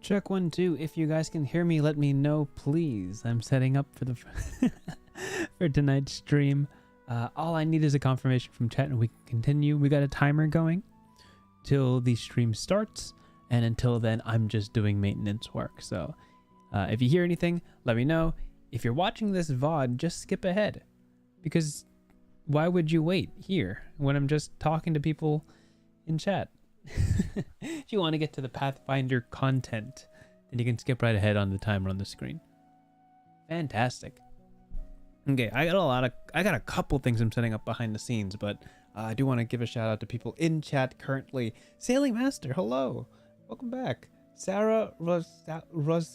Check 1, 2. If you guys can hear me, let me know, please. I'm setting up for the for tonight's stream. All I need is a confirmation from chat, and we can continue. We got a timer going till the stream starts, and until then, I'm just doing maintenance work. So, if you hear anything, let me know. If you're watching this VOD, just skip ahead, because why would you wait here when I'm just talking to people in chat? If you want to get to the Pathfinder content, then you can skip right ahead on the timer on the screen. Fantastic. Okay, I got a couple things I'm setting up behind the scenes, but I do want to give a shout out to people in chat currently. Sailing Master, hello, welcome back. Sarah Ruskowski,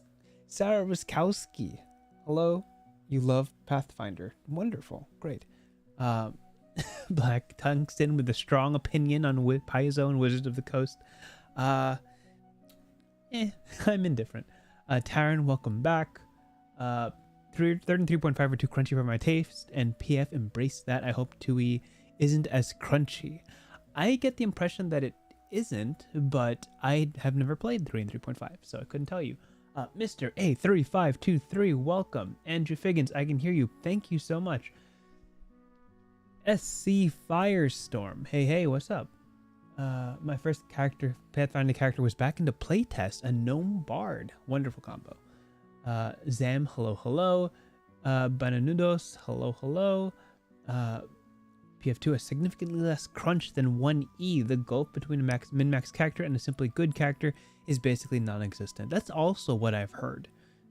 hello. You love Pathfinder, wonderful, great. Black Tungsten with a strong opinion on Paizo and Wizards of the Coast. I'm indifferent. Taryn, welcome back. 33.5 are too crunchy for my taste, and PF embraced that. I hope 2E isn't as crunchy. I get the impression that it isn't, but I have never played 3 and 3.5, so I couldn't tell you. Mr. A3523, welcome. Andrew Figgins, I can hear you. Thank you so much. SC Firestorm, hey, what's up? My first Pathfinder character was back into playtest, a gnome bard. Wonderful combo. Zam, hello. Bananudos, hello. PF2 has significantly less crunch than 1E. The gulf between a min-max character and a simply good character is basically non-existent. That's also what I've heard.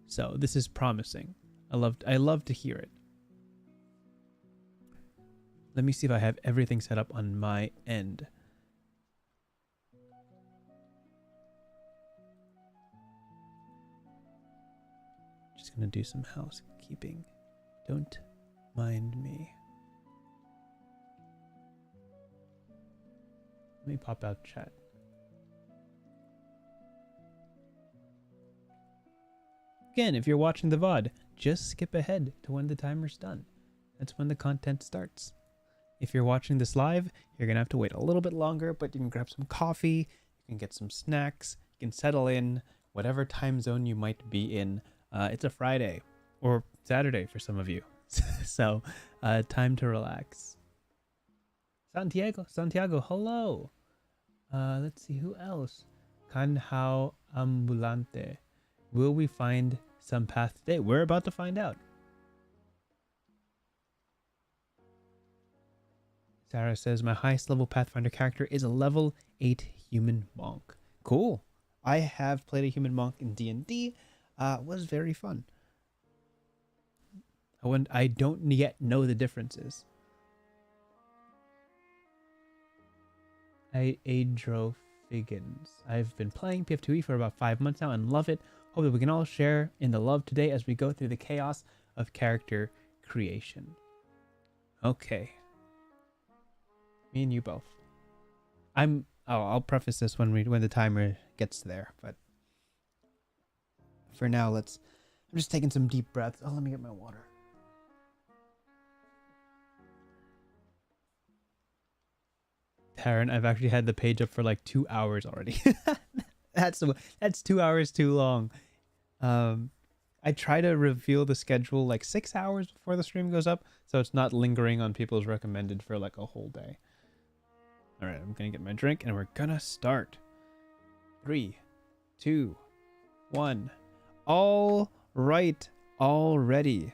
So this is promising. I love to hear it. Let me see if I have everything set up on my end. Just gonna do some housekeeping. Don't mind me. Let me pop out chat. Again, if you're watching the VOD, just skip ahead to when the timer's done. That's when the content starts. If you're watching this live, you're going to have to wait a little bit longer, but you can grab some coffee, you can get some snacks, you can settle in whatever time zone you might be in. It's a Friday or Saturday for some of you. So, time to relax. Santiago, hello. Let's see, who else? Canhao Ambulante. Will we find some path today? We're about to find out. Sarah says, my highest level Pathfinder character is a level 8 human monk. Cool. I have played a human monk in D&D. Was very fun. I don't yet know the differences. Adro Figgins. I've been playing PF2E for about 5 months now and love it. Hope that we can all share in the love today as we go through the chaos of character creation. Okay. Me and you both. I'll preface this when the timer gets there, but for now, I'm just taking some deep breaths. Oh, let me get my water. Taryn, I've actually had the page up for like 2 hours already. That's 2 hours too long. I try to reveal the schedule like 6 hours before the stream goes up, so it's not lingering on people's recommended for like a whole day. All right, I'm gonna get my drink and we're gonna start. 3, 2, 1. All right, already.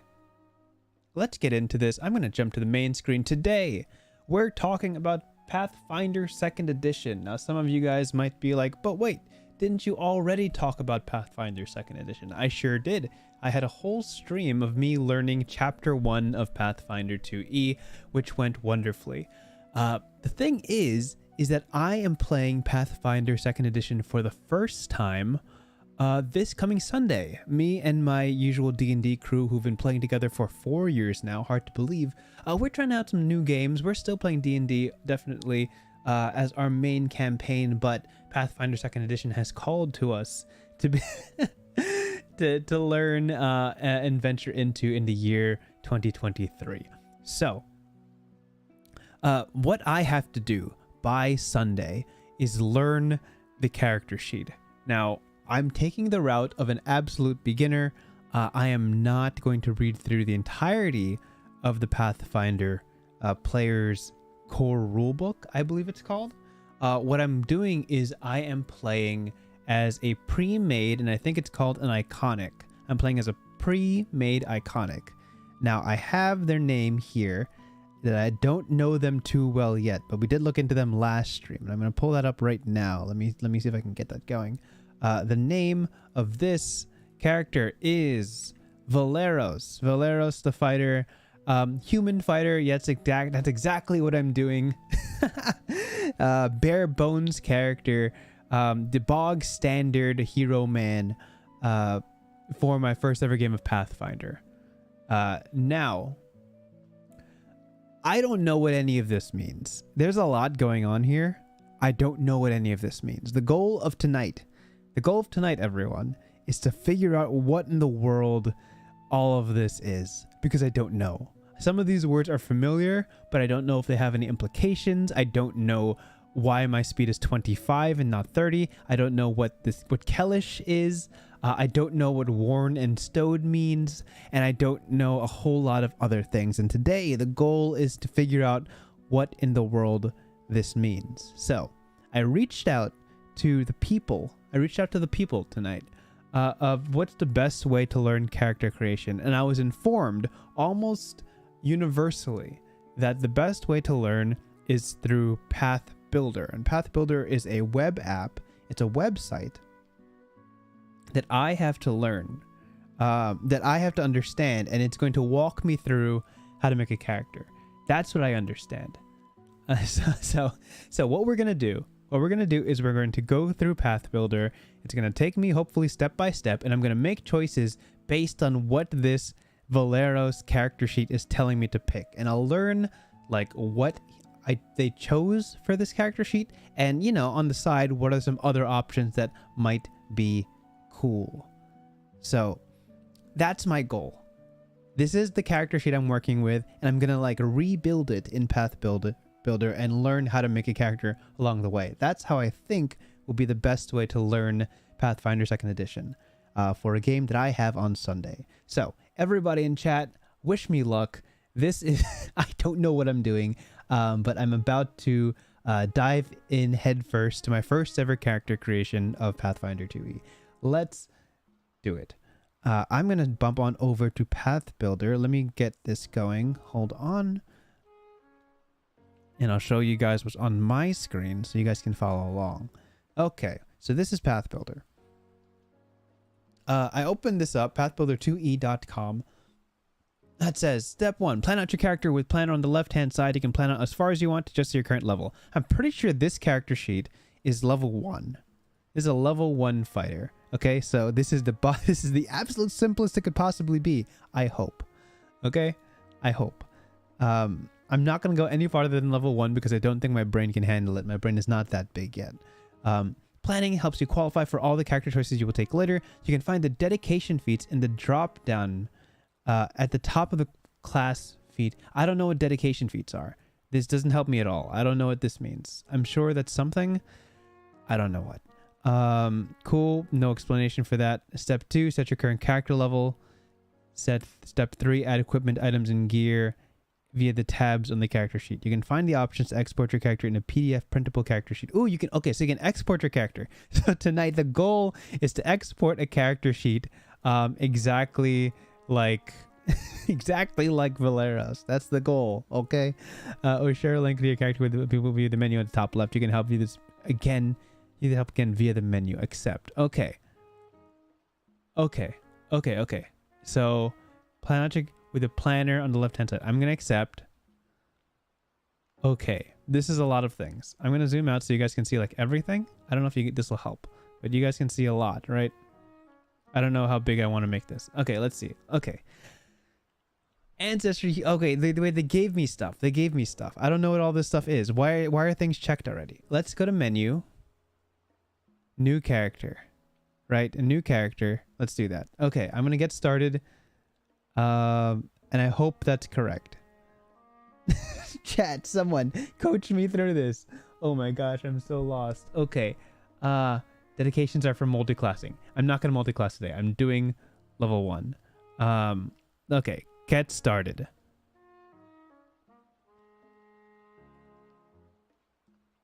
Let's get into this. I'm gonna jump to the main screen. Today, we're talking about Pathfinder 2nd Edition. Now, some of you guys might be like, but wait, didn't you already talk about Pathfinder 2nd Edition? I sure did. I had a whole stream of me learning Chapter 1 of Pathfinder 2E, which went wonderfully. The thing is that I am playing Pathfinder 2nd Edition for the first time this coming Sunday. Me and my usual D&D crew who've been playing together for 4 years now, hard to believe. We're trying out some new games. We're still playing D&D, definitely, as our main campaign, but Pathfinder 2nd Edition has called to us to be to learn and venture into in the year 2023. So, what I have to do by Sunday is learn the character sheet. Now, I'm taking the route of an absolute beginner. I am not going to read through the entirety of the Pathfinder player's core rulebook, I believe it's called. What I'm doing is I am playing as a pre-made, and I think it's called an iconic. I'm playing as a pre-made iconic. Now, I have their name here that I don't know them too well yet, but we did look into them last stream, and I'm going to pull that up right now. Let me see if I can get that going. The name of this character is Valeros. Valeros the fighter. Human fighter. Yeah, that's exactly what I'm doing. Bare bones character. The bog standard hero man for my first ever game of Pathfinder. Now, I don't know what any of this means. There's a lot going on here. I don't know what any of this means. The goal of tonight, everyone, is to figure out what in the world all of this is, because I don't know. Some of these words are familiar, but I don't know if they have any implications. I don't know why my speed is 25 and not 30. I don't know what Kellish is. I don't know what worn and stowed means, and I don't know a whole lot of other things. And today, the goal is to figure out what in the world this means. So, I reached out to the people. Tonight of what's the best way to learn character creation, and I was informed almost universally that the best way to learn is through Path Builder. And Path Builder is a web app. It's a website that I have to learn, that I have to understand, and it's going to walk me through how to make a character. That's what I understand. So what we're going to do is we're going to go through Path Builder. It's going to take me hopefully step by step, and I'm going to make choices based on what this Valeros character sheet is telling me to pick. And I'll learn like what they chose for this character sheet, and on the side, what are some other options that might be cool. So that's my goal. This is the character sheet I'm working with, and I'm gonna like rebuild it in Path Builder and learn how to make a character along the way. That's how I think will be the best way to learn Pathfinder 2nd Edition for a game that I have on Sunday. So everybody in chat, wish me luck. This is I don't know what I'm doing, but I'm about to dive in headfirst to my first ever character creation of Pathfinder 2e. Let's do it. I'm going to bump on over to Path Builder. Let me get this going. Hold on. And I'll show you guys what's on my screen so you guys can follow along. Okay, so this is Path Builder. I opened this up, pathbuilder2e.com. That says, step 1, plan out your character with planner on the left-hand side. You can plan out as far as you want to just your current level. I'm pretty sure this character sheet is level 1. This is a level 1 fighter. Okay, so this is the absolute simplest it could possibly be. I hope. Okay, I hope. I'm not going to go any farther than level 1 because I don't think my brain can handle it. My brain is not that big yet. Planning helps you qualify for all the character choices you will take later. You can find the dedication feats in the drop down at the top of the class feat. I don't know what dedication feats are. This doesn't help me at all. I don't know what this means. I'm sure that's something. I don't know what. Cool. No explanation for that. Step 2, set your current character level. Step 3, add equipment, items, and gear via the tabs on the character sheet. You can find the options to export your character in a PDF printable character sheet. Oh, you can. Okay, so you can export your character. So tonight the goal is to export a character sheet, exactly like Valeros. That's the goal. Okay. Or share a link to your character with the people via the menu at the top left. You can help view this again. You can help again via the menu. Accept. Okay. So plan out with a planner on the left hand side. I'm gonna accept. Okay, this is a lot of things. I'm gonna zoom out so you guys can see like everything. I don't know if this will help, but you guys can see a lot, right? I don't know how big I want to make this. Okay, let's see. Okay, ancestry. Okay, the way they gave me stuff. I don't know what all this stuff is. Why are things checked already? Let's go to menu. New character, right? A new character. Let's do that. Okay, I'm gonna get started. And I hope that's correct. Chat, someone coach me through this. Oh my gosh, I'm so lost. Okay. Dedications are for multi-classing. I'm not going to multi-class today. I'm doing level 1. Okay, get started.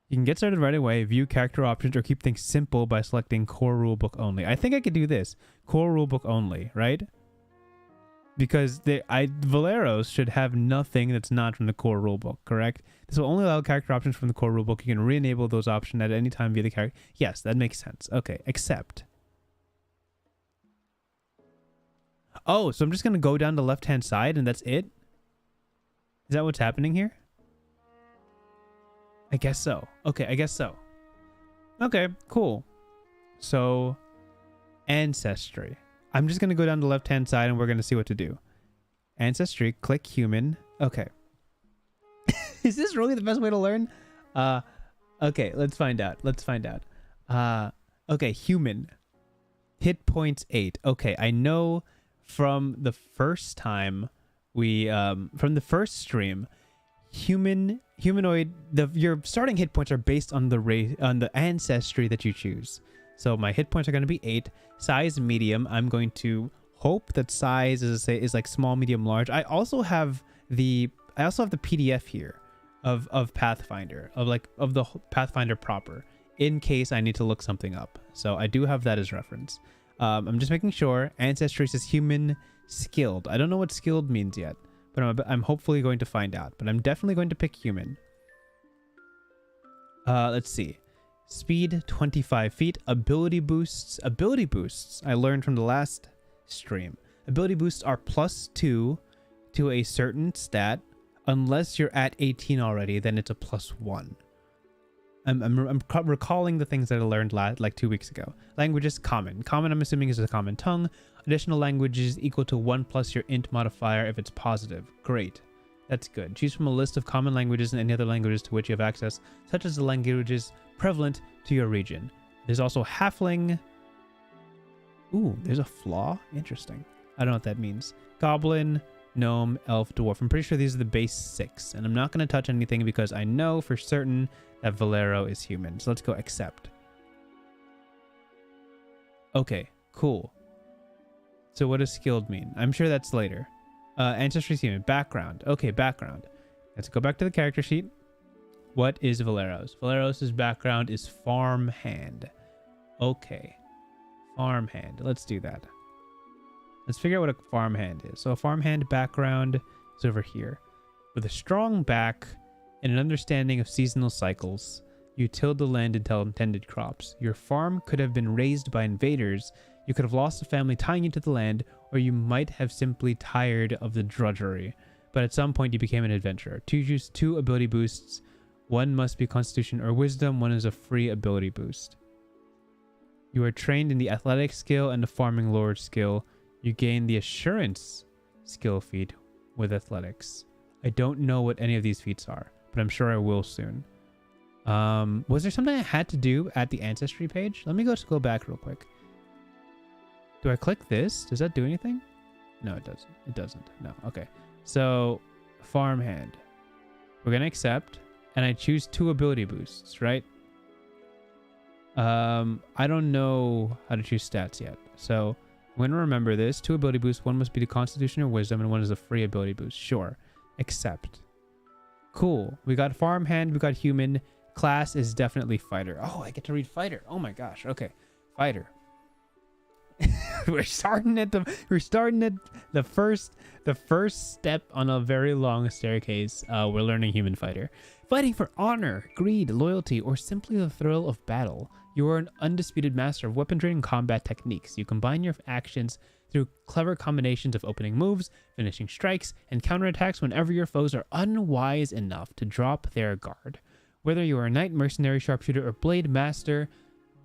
You can get started right away, view character options, or keep things simple by selecting core rulebook only. I think I could do this. Core rulebook only, right? Because Valeros should have nothing that's not from the core rulebook, correct? This will only allow character options from the core rulebook. You can re-enable those options at any time via the character. Yes, that makes sense. Okay, accept. Oh, so I'm just going to go down the left-hand side and that's it? Is that what's happening here? I guess so. Okay, I guess so. Okay, cool. So, ancestry. I'm just going to go down the left-hand side and we're going to see what to do. Ancestry, click human. Okay. Is this really the best way to learn? Okay, let's find out. Let's find out. Okay, human. Hit points 8. Okay, I know from the first time from the first stream, humanoid, your starting hit points are based on the ancestry that you choose. So my hit points are going to be 8. Size medium. I'm going to hope that size is like small, medium, large. I also have the PDF here of Pathfinder, of the Pathfinder proper, in case I need to look something up. So I do have that as reference. I'm just making sure. Ancestry says human skilled. I don't know what skilled means yet, but I'm hopefully going to find out. But I'm definitely going to pick human. Let's see. Speed 25 feet. Ability boosts. Ability boosts, I learned from the last stream. Ability boosts are +2 to a certain stat. Unless you're at 18 already, then it's a +1. I'm recalling the things that I learned like 2 weeks ago. Languages, common. Common, I'm assuming, is a common tongue. Additional languages equal to 1 plus your int modifier if it's positive. Great. That's good. Choose from a list of common languages and any other languages to which you have access, such as the languages prevalent to your region. There's also halfling. Ooh, there's a flaw? Interesting. I don't know what that means. Goblin, gnome, elf, dwarf. I'm pretty sure these are the base 6. And I'm not going to touch anything because I know for certain that Valero is human. So let's go accept. Okay, cool. So what does skilled mean? I'm sure that's later. Ancestry is human. Background. Okay, background. Let's go back to the character sheet. What is Valero's? Valero's background is farmhand. Okay. Farmhand. Let's do that. Let's figure out what a farmhand is. So a farmhand background is over here. With a strong back and an understanding of seasonal cycles, you tilled the land until intended crops. Your farm could have been raised by invaders. You could have lost a family tying you to the land, or you might have simply tired of the drudgery. But at some point you became an adventurer. Choose 2 ability boosts. One must be Constitution or Wisdom. One is a free ability boost. You are trained in the Athletics skill and the Farming Lore skill. You gain the Assurance skill feat with Athletics. I don't know what any of these feats are, but I'm sure I will soon. Was there something I had to do at the Ancestry page? Let me go back real quick. Do I click this? Does that do anything? No, it doesn't. It doesn't. No. Okay. So, farmhand. We're going to accept. And I choose 2 ability boosts, right? I don't know how to choose stats yet. So, I'm going to remember this. 2 ability boosts. One must be the Constitution or Wisdom, and one is a free ability boost. Sure. Accept. Cool. We got farmhand. We got human. Class is definitely fighter. Oh, I get to read fighter. Oh my gosh. Okay. Fighter. we're starting at the first step on a very long staircase. We're learning human fighter. Fighting for honor, greed, loyalty, or simply the thrill of battle. You are an undisputed master of weaponry and combat techniques. You combine your actions through clever combinations of opening moves, finishing strikes, and counterattacks whenever your foes are unwise enough to drop their guard. Whether you are a knight, mercenary, sharpshooter, or blade master,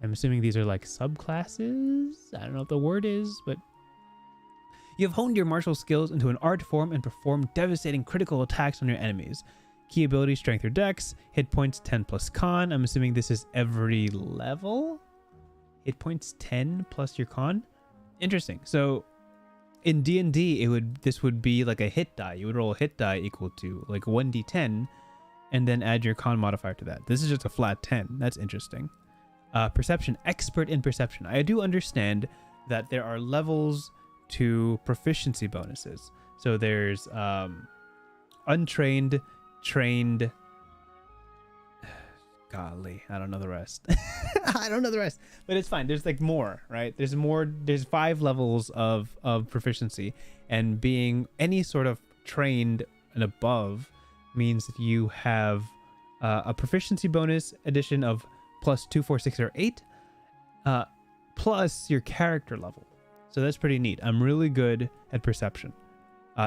I'm assuming these are like subclasses? I don't know what the word is, but you have honed your martial skills into an art form and performed devastating critical attacks on your enemies. Key ability, strength or dex. Hit points 10 plus con. I'm assuming this is every level? Hit points 10 plus your con? Interesting. So in D&D, this would be like a hit die. You would roll a hit die equal to like 1d10 and then add your con modifier to that. This is just a flat 10. That's interesting. Perception, expert in perception. I do understand that there are levels to proficiency bonuses. So there's untrained, trained. Golly, I don't know the rest. I don't know the rest, but it's fine. There's like more, right? There's more. There's 5 levels of proficiency, and being any sort of trained and above means that you have a proficiency bonus addition of +2, 4, 6, or 8, plus your character level. So that's pretty neat. I'm really good at perception.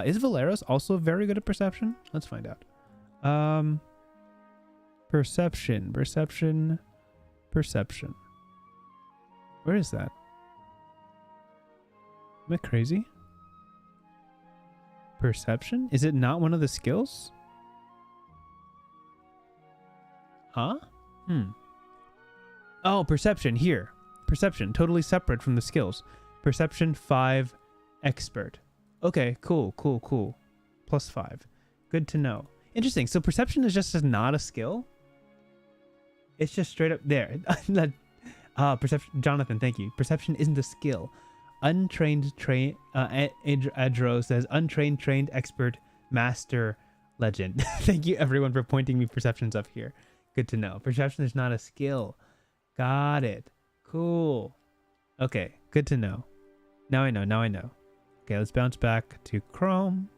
Is Valeros also very good at perception? Let's find out. Perception. Where is that? Am I crazy? Perception? Is it not one of the skills? Huh? Oh, perception here. Perception, totally separate from the skills. Perception 5, expert. Okay, cool. +5. Good to know. Interesting. So perception is just not a skill? It's just straight up there. Perception. Jonathan, thank you. Perception isn't a skill. Untrained Adro says untrained, trained, expert, master, legend. Thank you everyone for pointing me perceptions up here. Good to know. Perception is not a skill. Got it. Cool. Okay, good to know. Now I know. Okay, let's bounce back to Chrome.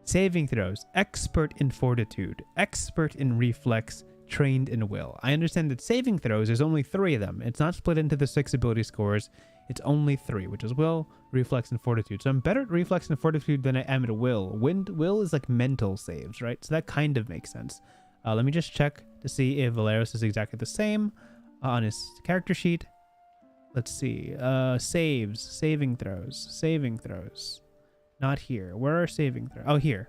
Saving throws. Expert in fortitude. Expert in reflex. Trained in will. I understand that saving throws, there's only 3 of them. It's not split into the 6 ability scores. It's only 3, which is will, reflex, and fortitude. So I'm better at reflex and fortitude than I am at will. Will is like mental saves, right? So that kind of makes sense. Let me just check to see if Valeros is exactly the same on his character sheet. Let's see. Saving throws. Not here. Where are saving throws? Oh, here.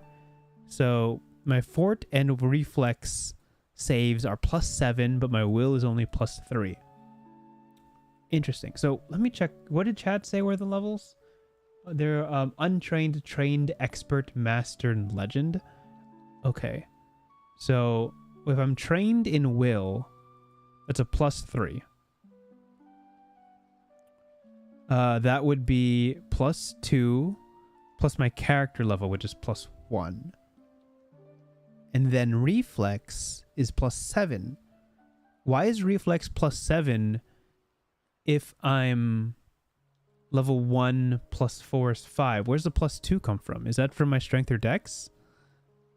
So my fort and reflex saves are +7, but my will is only +3. Interesting. So let me check. What did chat say were the levels? They're untrained, trained, expert, master, and legend. Okay. So if I'm trained in will, that's a +3. That would be +2 plus my character level, which is +1. And then reflex is +7. Why is reflex +7 if I'm level 1 +4 is 5? Where's the +2 come from? Is that from my strength or dex?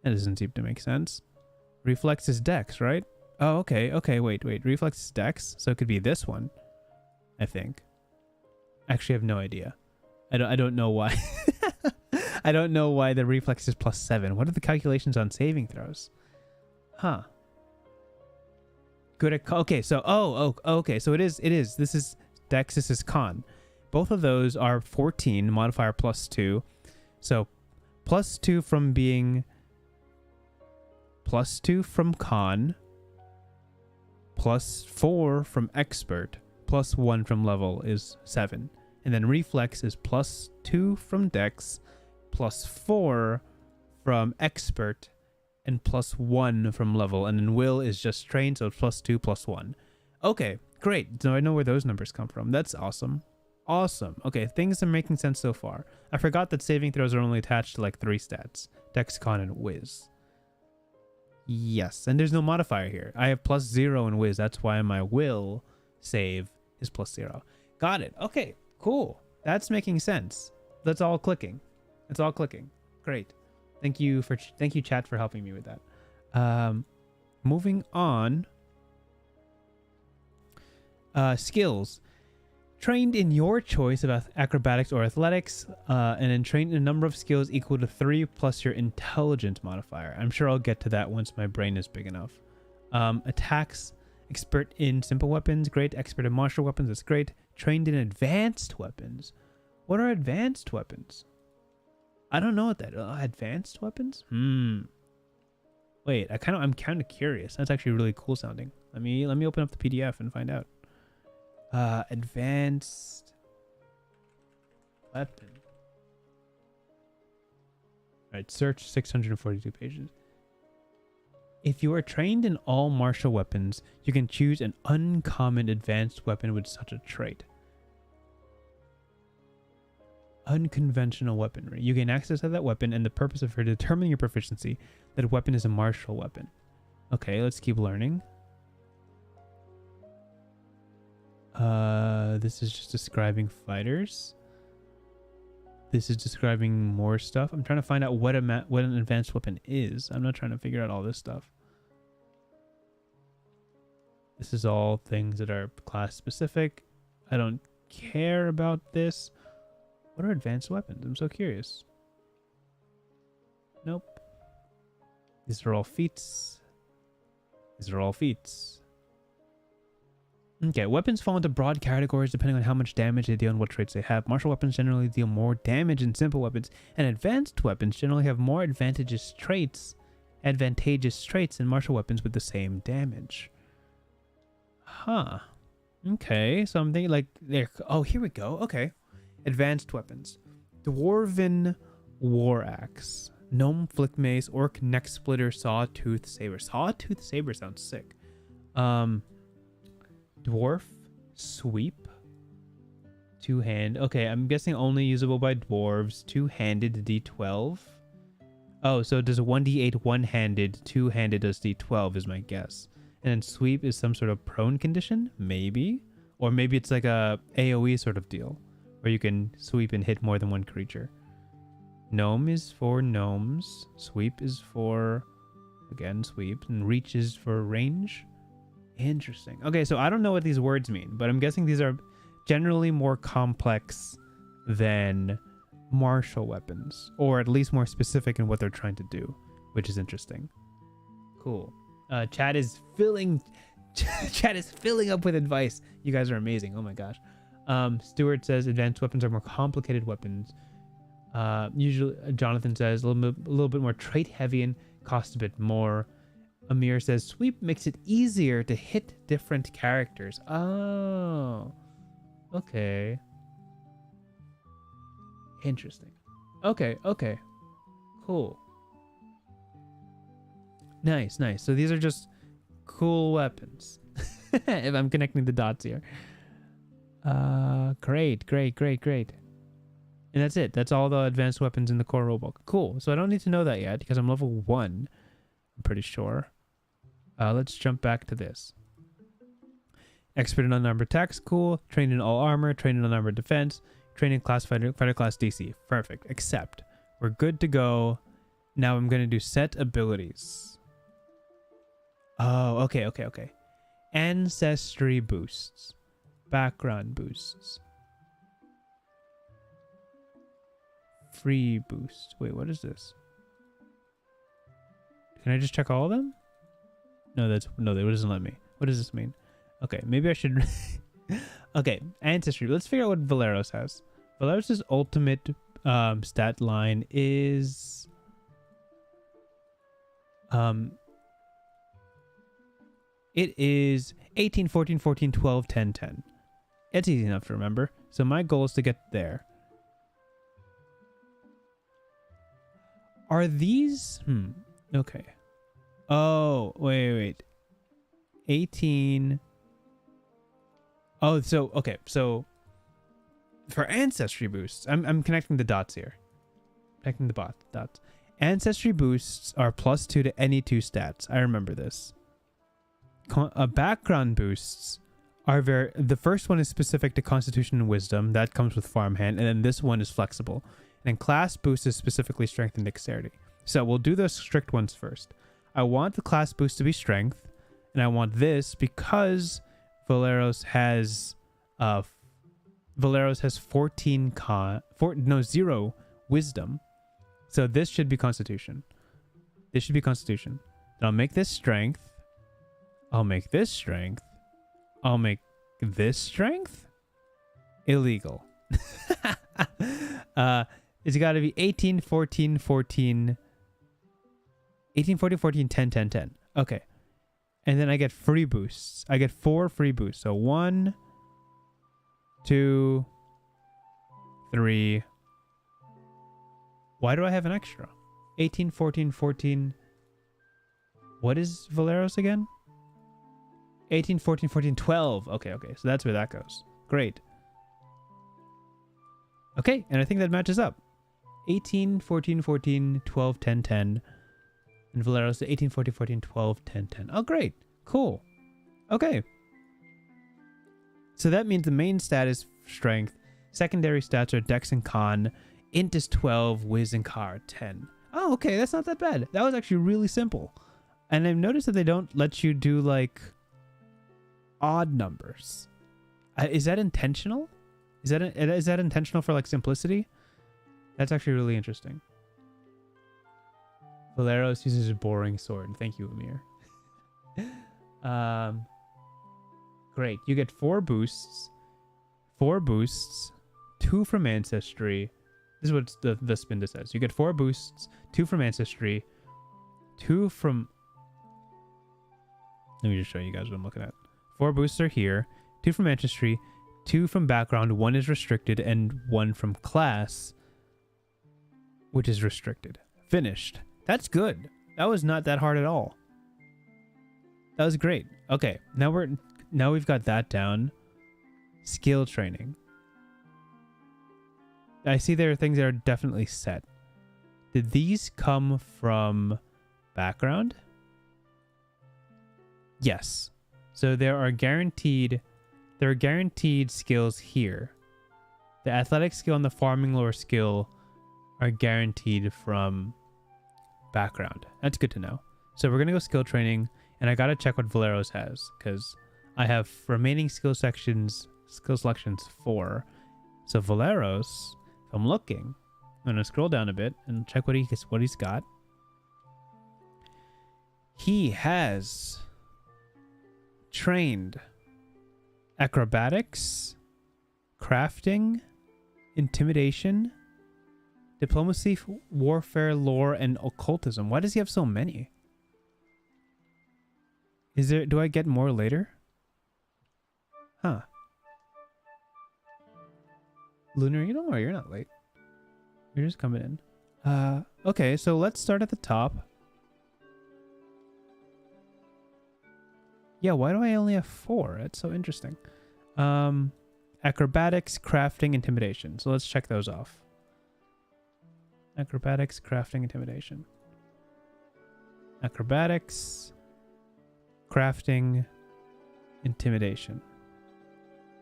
That doesn't seem to make sense. Reflex is dex, right? Oh, okay. Wait. Reflex is dex, so it could be this one, I think. Actually, I have no idea. I don't know why. I don't know why the reflex is +7. What are the calculations on saving throws? Huh. Good at okay. So okay. So it is. This is dex. This is con. Both of those are 14 modifier +2. So +2 from being +2 from con, +4 from expert, +1 from level is 7. And then reflex is +2 from dex, +4 from expert, and +1 from level. And then will is just trained, so it's +2 +1. Okay, great. So I know where those numbers come from. That's awesome. Awesome. Okay, things are making sense so far. I forgot that saving throws are only attached to like 3 stats. Dex, con, and whiz. Yes, and there's no modifier here. I have +0 in whiz. That's why my will save is +0. Got it. Okay, cool. That's making sense. That's all clicking. It's all clicking. Great. Thank you chat for helping me with that. Moving on. Skills. Trained in your choice of acrobatics or athletics, and then trained in a number of skills equal to 3 plus your intelligence modifier. I'm sure I'll get to that once my brain is big enough. Attacks. Expert in simple weapons. Great. Expert in martial weapons. That's great. Trained in advanced weapons. What are advanced weapons? I don't know what that. Advanced weapons? Wait, I'm kind of curious. That's actually really cool sounding. Let me open up the PDF and find out. Advanced weapon. All right, search 642 pages. If you are trained in all martial weapons, you can choose an uncommon advanced weapon with such a trait. Unconventional weaponry. You gain access to that weapon, and the purpose of determining your proficiency, that weapon is a martial weapon. Okay, let's keep learning. This is just describing fighters. This is describing more stuff. I'm trying to find out what an advanced weapon is. I'm not trying to figure out all this stuff. This is all things that are class specific. I don't care about this. What are advanced weapons? I'm so curious. Nope. These are all feats. These are all feats. Okay, weapons fall into broad categories depending on how much damage they deal and what traits they have. Martial weapons generally deal more damage than simple weapons, and advanced weapons generally have more advantageous traits than martial weapons with the same damage. Huh. Okay, so I'm thinking like there. Oh, here we go. Okay. Advanced weapons. Dwarven war axe. Gnome flick mace. Orc neck splitter. Sawtooth saber. Sawtooth saber sounds sick. Dwarf sweep. Two-hand. Okay, I'm guessing only usable by dwarves. Two-handed D12. Oh, so does a 1d8 one-handed, two-handed does D12 is my guess. And then sweep is some sort of prone condition? Maybe? Or maybe it's like a AoE sort of deal, where you can sweep and hit more than one creature. Gnome is for gnomes. Sweep is for, again, sweep. And reach is for range. Interesting. Okay, so I don't know what these words mean, but I'm guessing these are generally more complex than martial weapons, or at least more specific in what they're trying to do, which is interesting. Cool. Chat is filling up with advice. You guys are amazing. Oh my gosh. Stuart says advanced weapons are more complicated weapons. Usually, Jonathan says a little bit more trait heavy and cost a bit more. Amir says sweep makes it easier to hit different characters. Oh, okay. Interesting. Okay, cool. Nice. So these are just cool weapons. If I'm connecting the dots here. Great. And that's it. That's all the advanced weapons in the core rulebook. Cool. So I don't need to know that yet because I'm level 1. I'm pretty sure. Let's jump back to this. Expert in unarmored attacks, cool. Trained in all armor, trained in unarmored defense, trained in class fighter class DC. Perfect. Except we're good to go. Now I'm going to do set abilities. Oh, okay. Ancestry boosts. Background boosts. Free boost. Wait, what is this? Can I just check all of them? No, that doesn't let me. What does this mean? Okay, maybe I should. Okay, ancestry. Let's figure out what Valeros has. Valeros' ultimate stat line is it is 18, 14, 14, 12, 10, 10. It's easy enough to remember. So my goal is to get there. Are these okay. Oh, wait. 18. Oh, so okay. So for ancestry boosts, I'm connecting the dots here. Connecting the dots. Ancestry boosts are +2 to any 2 stats. I remember this. Background boosts are the first one is specific to Constitution and Wisdom. That comes with Farmhand, and then this one is flexible. And class boost is specifically Strength and Dexterity. So we'll do the strict ones first. I want the class boost to be Strength, and I want this because Valeros has 0 Wisdom. So this should be Constitution. Then I'll make this Strength. I'll make this Strength. I'll make this Strength. Illegal. It's got to be 18, 14, 14. 18, 14, 14, 10, 10, 10. Okay. And then I get free boosts. I get 4 free boosts. So 1, 2, 3. Why do I have an extra? 18, 14, 14. What is Valeros again? 18, 14, 14, 12. Okay, okay. So that's where that goes. Great. Okay, and I think that matches up. 18, 14, 14, 12, 10, 10. And Valeros 18, 14, 14, 12, 10, 10. Oh, great. Cool. Okay. So that means the main stat is strength. Secondary stats are Dex and Con. Int is 12, Wiz and Ka are 10. Oh, okay. That's not that bad. That was actually really simple. And I've noticed that they don't let you do, like, odd numbers. Is that intentional? Is that intentional for, like, simplicity? That's actually really interesting. Valeros uses a boring sword. Thank you, Amir. Great. You get 4 boosts. 4 boosts. 2 from Ancestry. This is what the spin says. You get 4 boosts. 2 from Ancestry. 2 from... Let me just show you guys what I'm looking at. 4 boosts are here. 2 from Ancestry. 2 from Background. 1 is restricted. And 1 from Class, which is restricted. Finished. That's good. That was not that hard at all. That was great. Okay. Now we've got that down. Skill training. I see there are things that are definitely set. Did these come from Background? Yes. So there are guaranteed skills here. The athletic skill and the farming lore skill are guaranteed from Background. That's good to know. So we're going to go skill training, and I got to check what Valeros has, because I have remaining skill selections 4. So Valeros, if I'm looking, I'm going to scroll down a bit and check what he's got. He has trained acrobatics, crafting, intimidation, diplomacy, warfare, lore, and occultism. Why does he have so many? Do I get more later? Huh. Lunar, you don't worry, you're not late. You're just coming in. Okay, so let's start at the top. Yeah, why do I only have 4? That's so interesting. Acrobatics, crafting, intimidation. So let's check those off. Acrobatics, crafting, intimidation. Acrobatics, crafting, intimidation.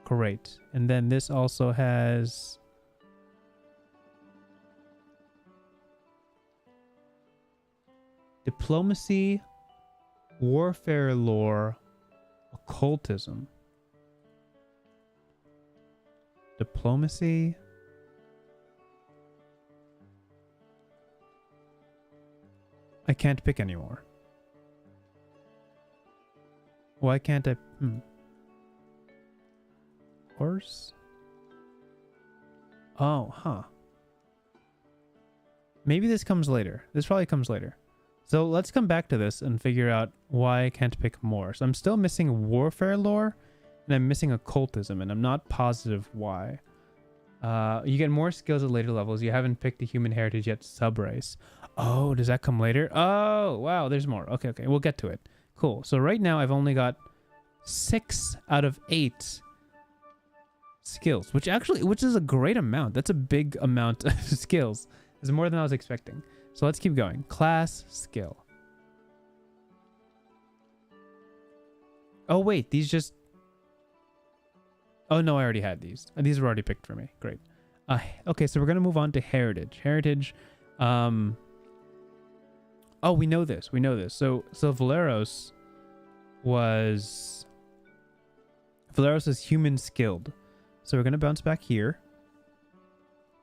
Great. And then this also has diplomacy, warfare lore, occultism. Diplomacy. I can't pick anymore. Why can't I? Horse? Oh, huh. Maybe this comes later. This probably comes later. So let's come back to this and figure out why I can't pick more. So I'm still missing warfare lore, and I'm missing occultism, and I'm not positive why. You get more skills at later levels. You haven't picked a human heritage yet subrace. Oh, does that come later? Oh, wow, there's more. Okay, okay, we'll get to it. Cool. So right now I've only got 6 out of 8 skills, which is a great amount. That's a big amount of skills. It's more than I was expecting. So let's keep going. Class, skill. Oh, wait, these just... Oh, no, I already had these. These were already picked for me. Great. Okay, so we're going to move on to heritage. Heritage, oh, we know this. We know this. So Valeros is human skilled. So we're going to bounce back here.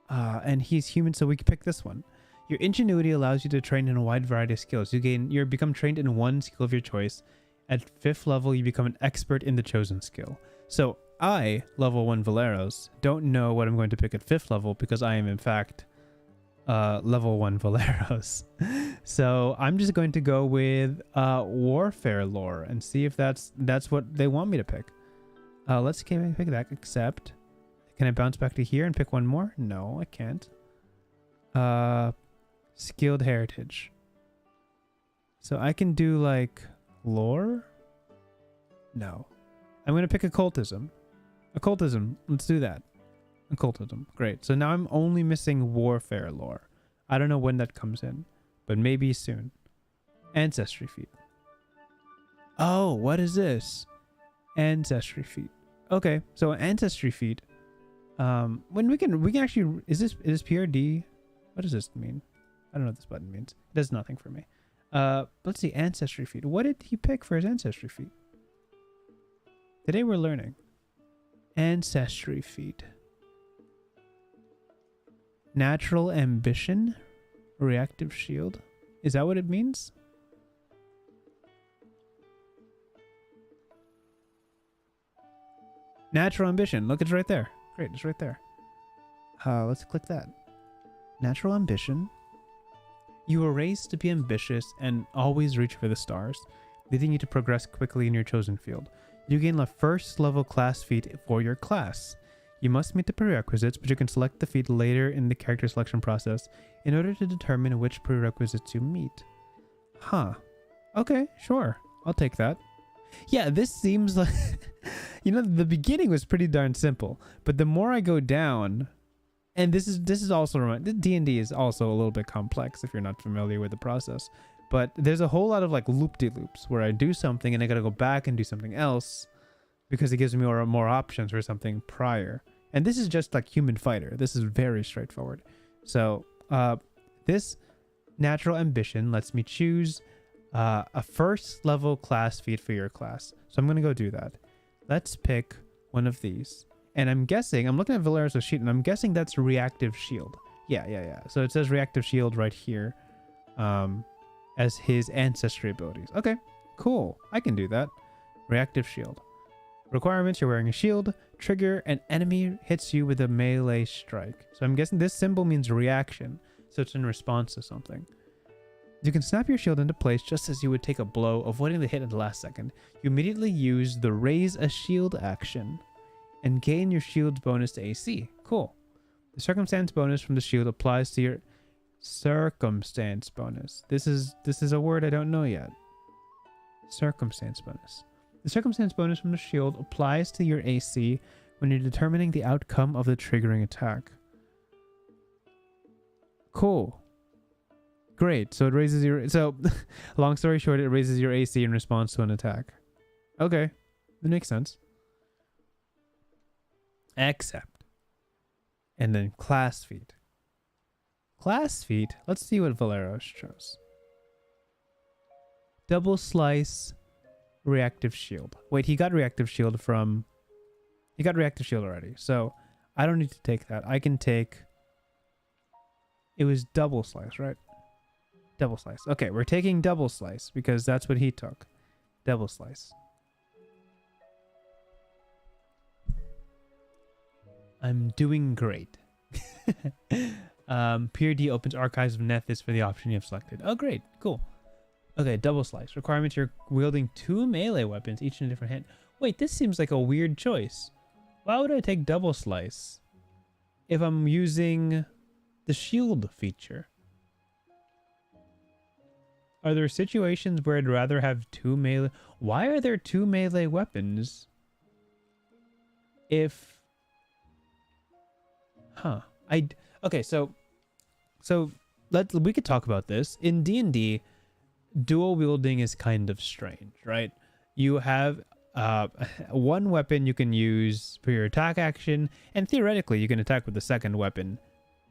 And he's human, so we can pick this one. Your ingenuity allows you to train in a wide variety of skills. You become trained in one skill of your choice. At 5th level, you become an expert in the chosen skill. So I, level 1 Valeros, don't know what I'm going to pick at 5th level because I am, in fact, level 1 Valeros. So I'm just going to go with warfare lore and see if that's what they want me to pick. Let's pick that, accept. Can I bounce back to here and pick one more? No, I can't. Skilled heritage. So I can do like lore? No. I'm going to pick occultism. Occultism. Let's do that. Occultism. Great. So now I'm only missing warfare lore. I don't know when that comes in, but maybe soon. Ancestry feat. Oh, what is this? Ancestry feat. Okay, so ancestry feat. When we can actually, is this PRD? What does this mean? I don't know what this button means. It does nothing for me. Let's see, ancestry feat. What did he pick for his ancestry feat? Today we're learning. Ancestry feat. Natural ambition. Reactive shield. Is that what it means? Natural ambition. Look, it's right there. Great, it's right there. Let's click that. Natural ambition. You are raised to be ambitious and always reach for the stars, leading you to progress quickly in your chosen field. You gain a first level class feat for your class. You must meet the prerequisites, but you can select the feat later in the character selection process in order to determine which prerequisites you meet. Huh. Okay, sure. I'll take that. Yeah, this seems like... You know, the beginning was pretty darn simple, but the more I go down... And this is also... D&D is also a little bit complex if you're not familiar with the process. But there's a whole lot of like loop-de-loops where I do something and I gotta go back and do something else because it gives me more options for something prior. And this is just like Human Fighter. This is very straightforward. So this natural ambition lets me choose a first level class feat for your class. So I'm going to go do that. Let's pick one of these. And I'm guessing, I'm looking at Valero's sheet and I'm guessing that's reactive shield. Yeah. So it says reactive shield right here as his ancestry abilities. Okay, cool. I can do that. Reactive shield. Requirements, you're wearing a shield. Trigger, an enemy hits you with a melee strike. So I'm guessing this symbol means reaction. So it's in response to something. You can snap your shield into place just as you would take a blow, avoiding the hit at the last second. You immediately use the raise a shield action and gain your shield's bonus to AC. Cool. The circumstance bonus from the shield applies to your circumstance bonus. This is a word I don't know yet. Circumstance bonus. The circumstance bonus from the shield applies to your AC when you're determining the outcome of the triggering attack. Cool. Great. So it raises your... So, long story short, it raises your AC in response to an attack. Okay. That makes sense. Accept. And then class feat. Class feat. Let's see what Valero chose. Double slice... Reactive shield. Wait, he got reactive shield from... He got reactive shield already. So, I don't need to take that. I can take... It was double slice, right? Double slice. Okay, we're taking double slice because that's what he took. Double slice. I'm doing great. PRD opens archives of Nethys for the option you have selected. Oh, great. Cool. Okay, double slice. Requirements, you're wielding 2 melee weapons, each in a different hand. Wait, this seems like a weird choice. Why would I take double slice if I'm using the shield feature? Are there situations where I'd rather have 2 melee... Why are there 2 melee weapons if... Huh. Okay, so we could talk about this. In D&D... dual wielding is kind of strange, right? You have one weapon you can use for your attack action, and theoretically you can attack with the second weapon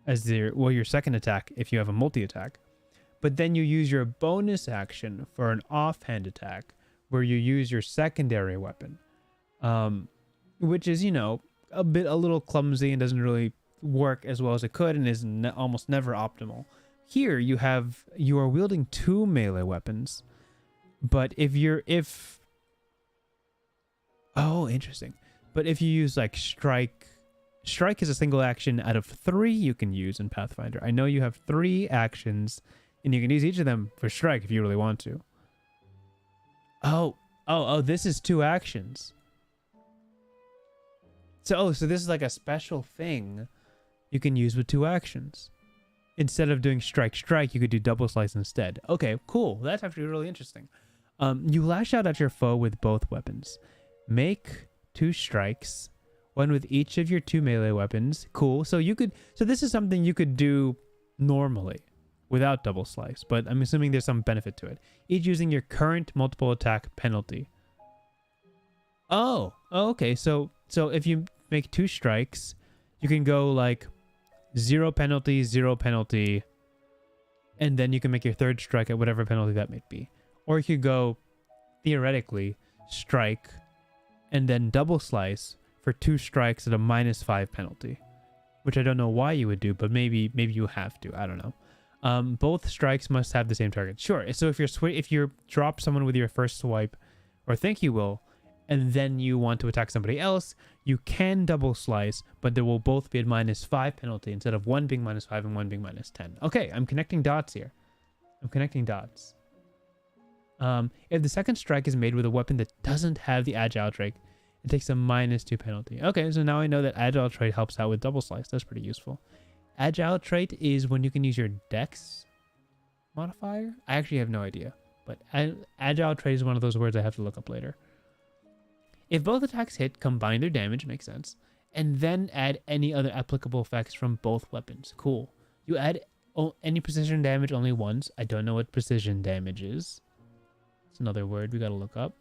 as your second attack if you have a multi-attack. But then you use your bonus action for an offhand attack where you use your secondary weapon, which is, you know, a little clumsy and doesn't really work as well as it could and is almost never optimal. Here you are wielding 2 melee weapons, but oh, interesting. But if you use like strike is a single action out of 3 you can use in Pathfinder. I know you have 3 actions and you can use each of them for strike if you really want to. Oh, this is 2 actions. So this is like a special thing you can use with 2 actions. instead of doing strike strike, you could do double slice instead. Okay, cool. That's actually really interesting. You lash out at your foe with both weapons. Make 2 strikes, one with each of your 2 melee weapons. Cool. So this is something you could do normally without double slice, but I'm assuming there's some benefit to it. Each using your current multiple attack penalty. Oh, okay. So if you make 2 strikes, you can go like 0 penalty, 0 penalty, and then you can make your 3rd strike at whatever penalty that may be. Or you could go, theoretically, strike, and then double slice for 2 strikes at a -5 penalty. Which I don't know why you would do, but maybe you have to. I don't know. Both strikes must have the same target. Sure. So if you drop someone with your first swipe, or think you will, and then you want to attack somebody else, you can double slice, but there will both be a -5 penalty instead of one being -5 and one being -10. Okay, I'm connecting dots here. I'm connecting dots. If the second strike is made with a weapon that doesn't have the agile trait, it takes a -2 penalty. Okay, so now I know that agile trait helps out with double slice. That's pretty useful. Agile trait is when you can use your dex modifier. I actually have no idea, but agile trait is one of those words I have to look up later. If both attacks hit, combine their damage, makes sense, and then add any other applicable effects from both weapons. Cool. You add any precision damage only once. I don't know what precision damage is. It's another word we gotta look up.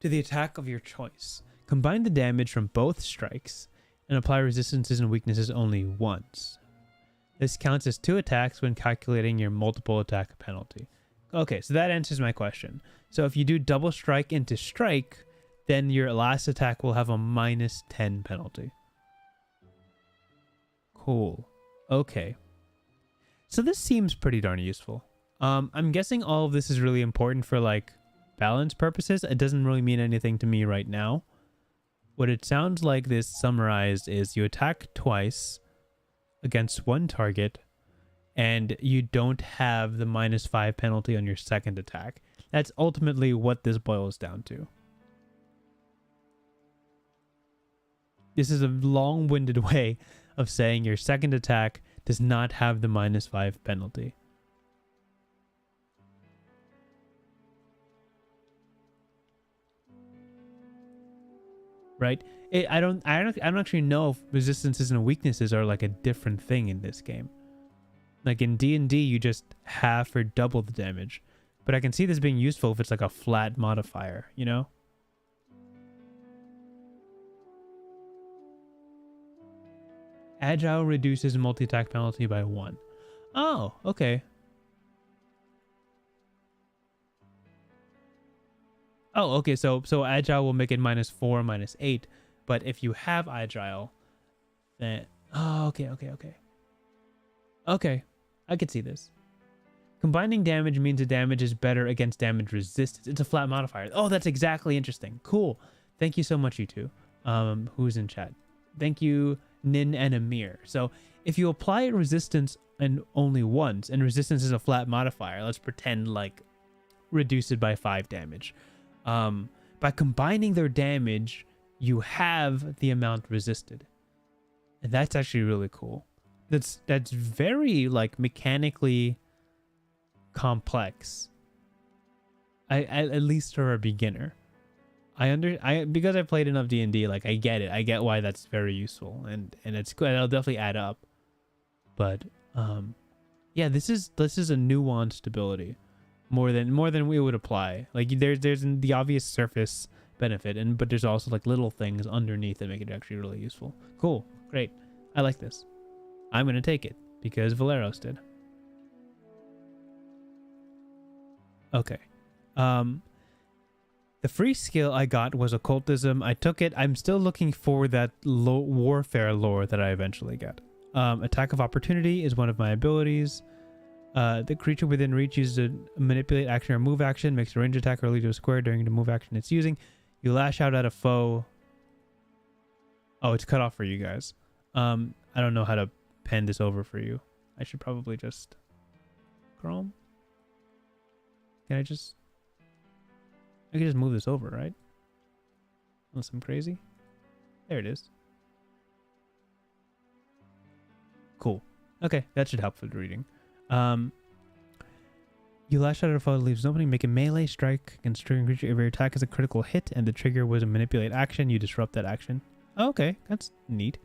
To the attack of your choice. Combine the damage from both strikes and apply resistances and weaknesses only once. This counts as 2 attacks when calculating your multiple attack penalty. Okay, so that answers my question. So if you do double strike into strike, then your last attack will have a -10 penalty. Cool. Okay. So this seems pretty darn useful. I'm guessing all of this is really important for like balance purposes. It doesn't really mean anything to me right now. What it sounds like this summarized is you attack twice against one target, and you don't have the -5 penalty on your second attack. That's ultimately what this boils down to. This is a long-winded way of saying your second attack does not have the -5 penalty. Right? I don't actually know if resistances and weaknesses are like a different thing in this game. Like in D&D, you just half or double the damage. But I can see this being useful if it's like a flat modifier, you know? Agile reduces multi-attack penalty by 1. Oh, okay. Oh, okay, so agile will make it -4, -8. But if you have agile, then... Oh, okay. Okay, I could see this. Combining damage means the damage is better against damage resistance. It's a flat modifier. Oh, that's exactly interesting. Cool. Thank you so much, you two. Who's in chat? Thank you, Nin and Amir. So if you apply resistance and only once, and resistance is a flat modifier, let's pretend like reduce it by 5 damage. By combining their damage, you have the amount resisted. And that's actually really cool. That's very like mechanically complex. At least for a beginner. Because I played enough D&D, like I get it. I get why that's very useful, and it's good. It'll definitely add up. But yeah, this is a nuanced ability. More than we would apply. Like there's the obvious surface benefit, but there's also like little things underneath that make it actually really useful. Cool, great. I like this. I'm gonna take it because Valeros did. Okay. The free skill I got was occultism. I took it. I'm still looking for that warfare lore that I eventually get. Attack of opportunity is one of my abilities. The creature within reach uses a manipulate action or move action, makes a range attack or lead to a square during the move action it's using. You lash out at a foe. Oh, it's cut off for you guys. I don't know how to pen this over for you. I should probably just Chrome. I can just move this over, right? Unless I'm crazy. There it is. Cool. Okay, that should help for the reading. You lash out at a foe, leaves an opening, make a melee strike against triggering creature. If your attack is a critical hit and the trigger was a manipulate action, you disrupt that action. Oh, okay, that's neat.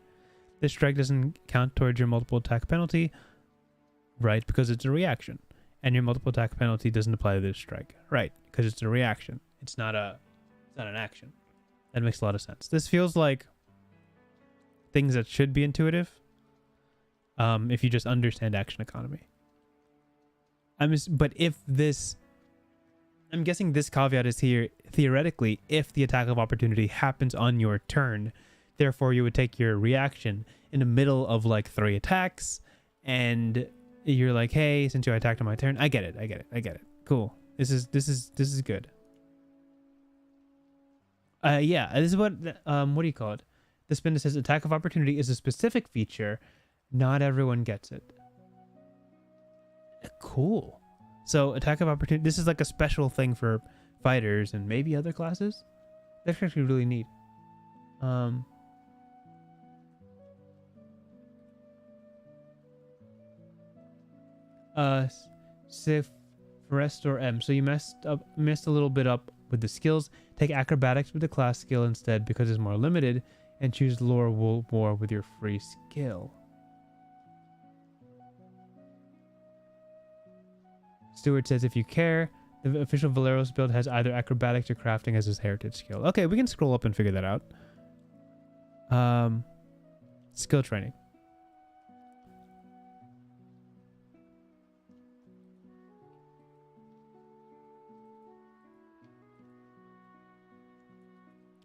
This strike doesn't count towards your multiple attack penalty, right? Because it's a reaction. And your multiple attack penalty doesn't apply to this strike, right? Because it's a reaction. It's not an action. That makes a lot of sense. This feels like things that should be intuitive. If you just understand action economy. But if this, I'm guessing this caveat is here theoretically if the attack of opportunity happens on your turn, therefore you would take your reaction in the middle of like 3 attacks, and you're like, hey, since you attacked on my turn, I get it. Cool. This is good. Yeah, this is what do you call it? The spin that says attack of opportunity is a specific feature. Not everyone gets it. Cool. So attack of opportunity, this is like a special thing for fighters and maybe other classes. That's actually really neat. Sif Restor M. So you messed a little bit up with the skills. Take acrobatics with the class skill instead because it's more limited, and choose lore war with your free skill. Stewart says, if you care, the official Valeros build has either acrobatics or crafting as his heritage skill. Okay, we can scroll up and figure that out. Skill training.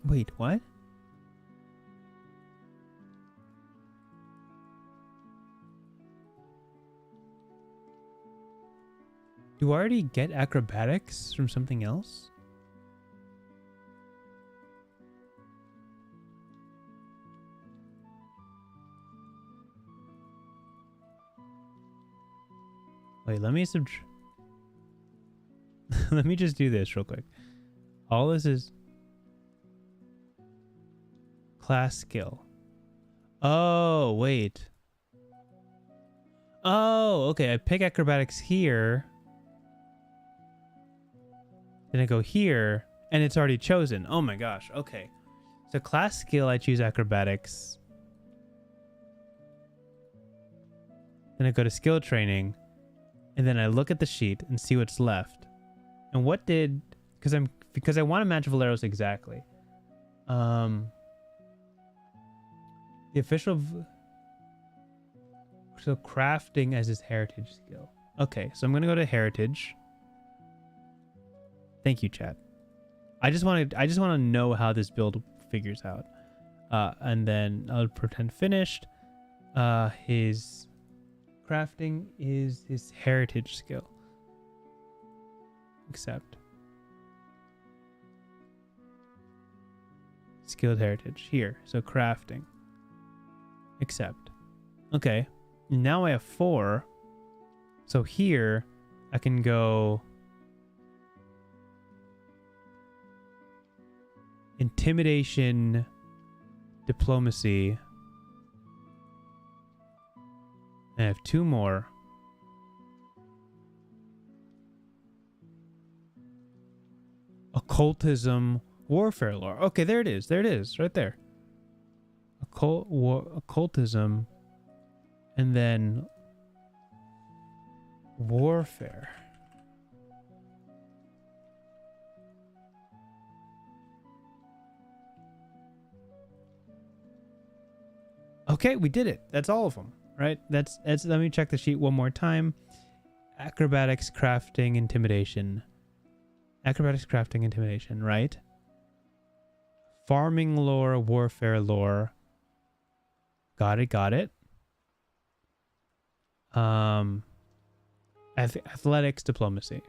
Wait, what? Do I already get acrobatics from something else? Wait, let me let me just do this real quick. All this is class skill. Oh, wait. Oh, okay. I pick acrobatics here. Then I go here, and it's already chosen. Oh my gosh. Okay. So class skill, I choose acrobatics. Then I go to skill training, and then I look at the sheet and see what's left. And what did, because I want to match Valeros exactly. The official, so crafting as his heritage skill. Okay, so I'm gonna go to heritage. Thank you, chat. I just want to know how this build figures out. And then I'll pretend finished. His crafting is his heritage skill. Accept. Skilled heritage here. So crafting. Accept. Okay. Now I have 4. So here I can go intimidation, diplomacy. I have 2 more. Occultism, warfare lore. Okay, there it is. There it is, right there. Occultism, and then warfare. Okay, we did it. That's all of them, right? That's let me check the sheet one more time. Acrobatics, crafting, intimidation. Acrobatics, crafting, intimidation, right? Farming lore, warfare lore. Got it. Athletics, diplomacy.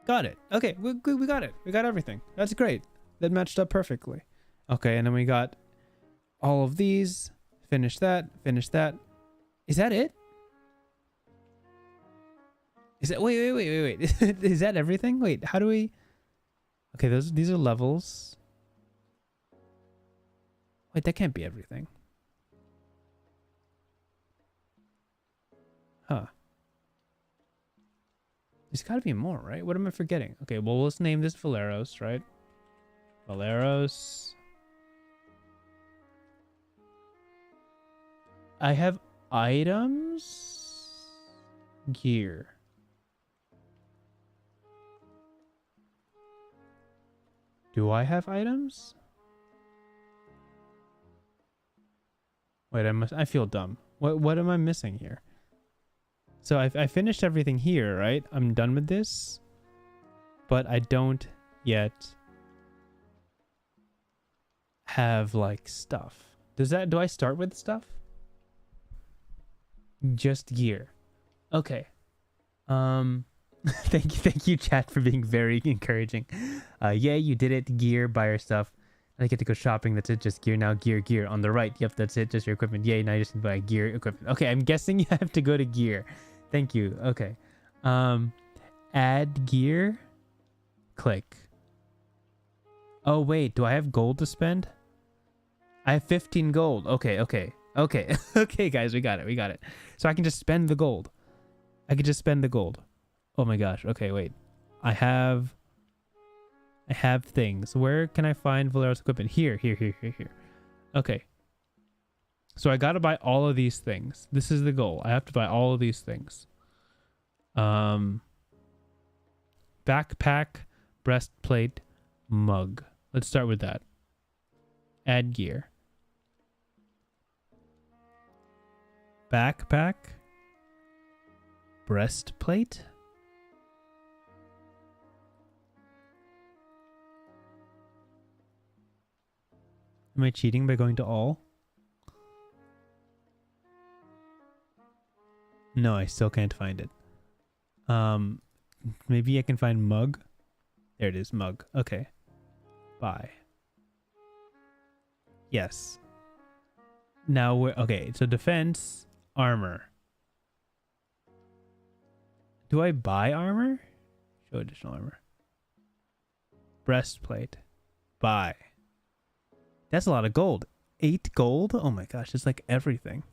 Got it. Okay, we got it. We got everything. That's great. That matched up perfectly. Okay, and then we got all of these. Finish that. Is that it? Is that wait. Is that everything? Wait, how do we? Okay, these are levels. Wait, that can't be everything. Huh. There's gotta be more, right? What am I forgetting? Okay, well, let's name this Valeros, right? Valeros. I have items. Gear. Do I have items? Wait, I feel dumb. What am I missing here? So I finished everything here, right? I'm done with this. But I don't yet have like stuff. Do I start with stuff? Just gear. Okay. Thank you, chat, for being very encouraging. Yeah, you did it. Gear, buy your stuff. I get to go shopping. That's it. Just gear now. Gear on the right. Yep, that's it. Just your equipment. Yay, now you just buy gear equipment. Okay, I'm guessing you have to go to gear. Thank you. Okay. Add gear. Click. Oh wait, do I have gold to spend? I have 15 gold. Okay. Okay, guys, we got it. So I can just spend the gold. I could just spend the gold. Oh my gosh. Okay, wait. I have things. Where can I find Valero's equipment? Here. Okay. So I gotta buy all of these things. This is the goal. I have to buy all of these things. Backpack, breastplate, mug. Let's start with that. Add gear. Backpack. Breastplate. Am I cheating by going to all? No, I still can't find it. Maybe I can find mug. There it is, mug. Okay. Buy. Yes. Now we're okay. So defense, armor. Do I buy armor? Show additional armor. Breastplate. Buy. That's a lot of gold. 8 gold? Oh my gosh, it's like everything.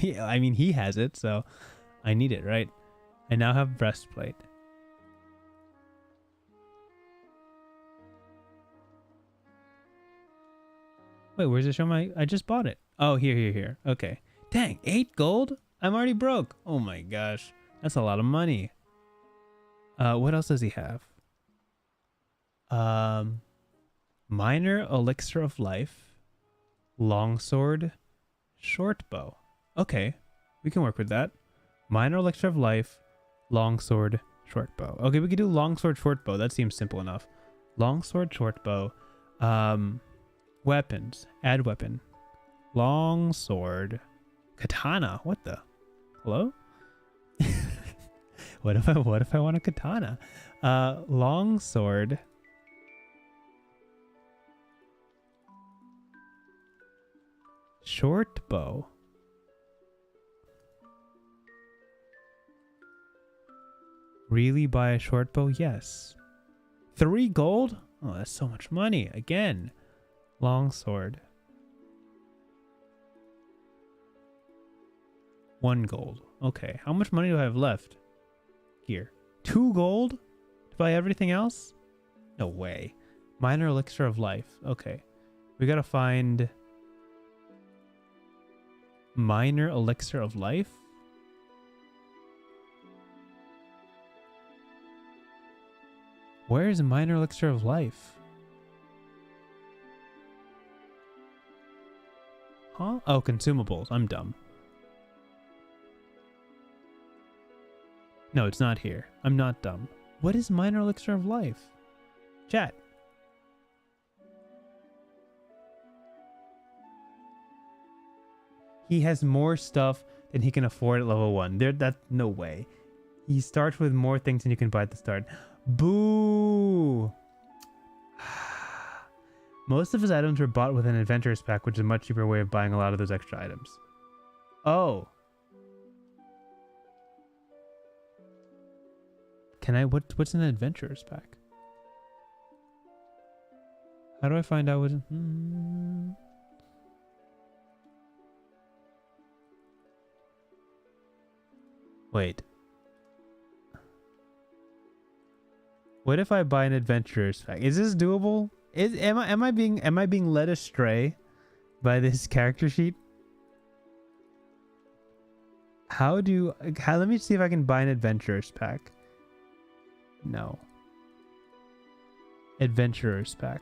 Yeah, I mean, he has it, so I need it, right? I now have breastplate. Wait, where's it show my... I just bought it. Oh, here. Okay. Dang, 8 gold? I'm already broke. Oh my gosh. That's a lot of money. What else does he have? Minor elixir of life. Longsword. Short bow. Okay. We can work with that. Minor elixir of life. Longsword. Short bow. Okay, we can do longsword, short bow. That seems simple enough. Longsword, short bow. Weapons. Add weapon. Longsword. Katana. What the? Hello? What if I want a katana? Longsword. Short bow. Really buy a short bow? Yes. 3 gold? Oh, that's so much money. Again. Longsword. 1 gold. Okay. How much money do I have left? Here. 2 gold? To buy everything else? No way. Minor elixir of life. Okay. We gotta find... Minor elixir of life? Where is minor elixir of life? Huh? Oh, consumables. I'm dumb. No, it's not here. I'm not dumb. What is minor elixir of life? Chat. He has more stuff than he can afford at level 1. No way. He starts with more things than you can buy at the start. Boo! Most of his items were bought with an adventurer's pack, which is a much cheaper way of buying a lot of those extra items. Oh. Can I... What's an adventurer's pack? How do I find out what... Wait. What if I buy an adventurer's pack? Is this doable? Am I being led astray by this character sheet? Let me see if I can buy an adventurer's pack. No. Adventurer's pack.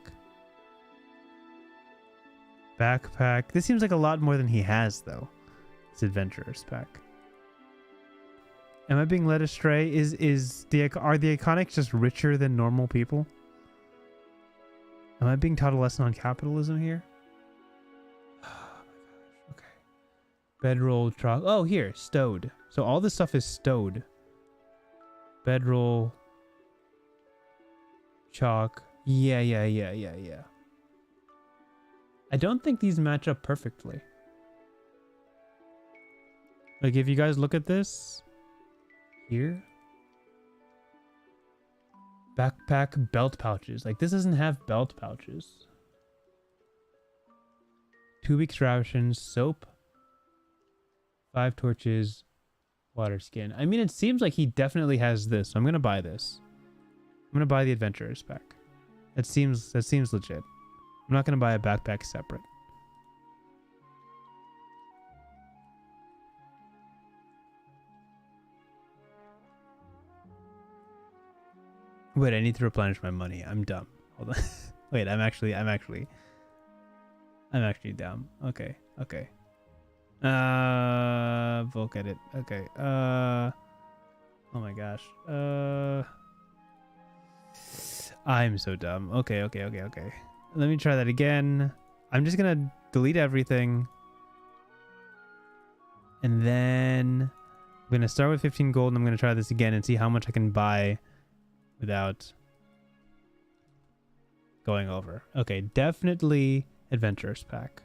Backpack. This seems like a lot more than he has, though. This adventurer's pack. Am I being led astray? Are the Iconics just richer than normal people? Am I being taught a lesson on capitalism here? Oh my gosh. Okay. Bedroll truck. Oh, here, stowed. So all this stuff is stowed. Bedroll. Chalk. Yeah. I don't think these match up perfectly. Like, if you guys look at this here, backpack, belt pouches. Like, this doesn't have belt pouches. 2 weeks rations, soap, 5 torches, water skin. I mean, it seems like he definitely has this. So I'm gonna buy this. I'm gonna buy the adventurer's pack. That seems legit. I'm not gonna buy a backpack separate. Wait, I need to replenish my money. I'm dumb. Hold on. Wait, I'm actually dumb. Okay. Volk edit. Okay. Oh my gosh. I'm so dumb. Okay. Let me try that again. I'm just gonna delete everything. And then I'm gonna start with 15 gold and I'm gonna try this again and see how much I can buy without going over. Okay, definitely adventurer's pack.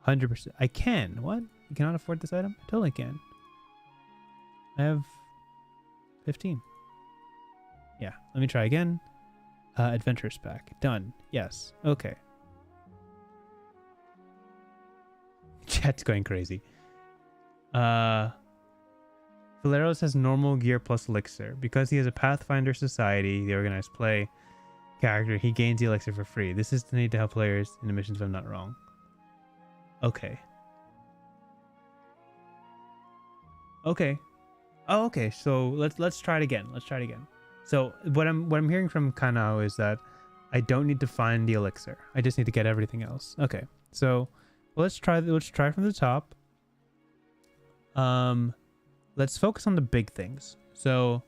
100%. I can. What? You cannot afford this item? Totally can. I have 15. Yeah, let me try again. Adventurer's pack. Done. Yes. Okay. Chat's going crazy. Valeros has normal gear plus elixir. Because he has a Pathfinder society, the organized play character, he gains the elixir for free. This is the need to help players in the missions if I'm not wrong. Okay. Okay. Oh, okay. So let's try it again. So what I'm hearing from Kanao is that I don't need to find the elixir. I just need to get everything else. Okay. So let's try from the top. Let's focus on the big things. So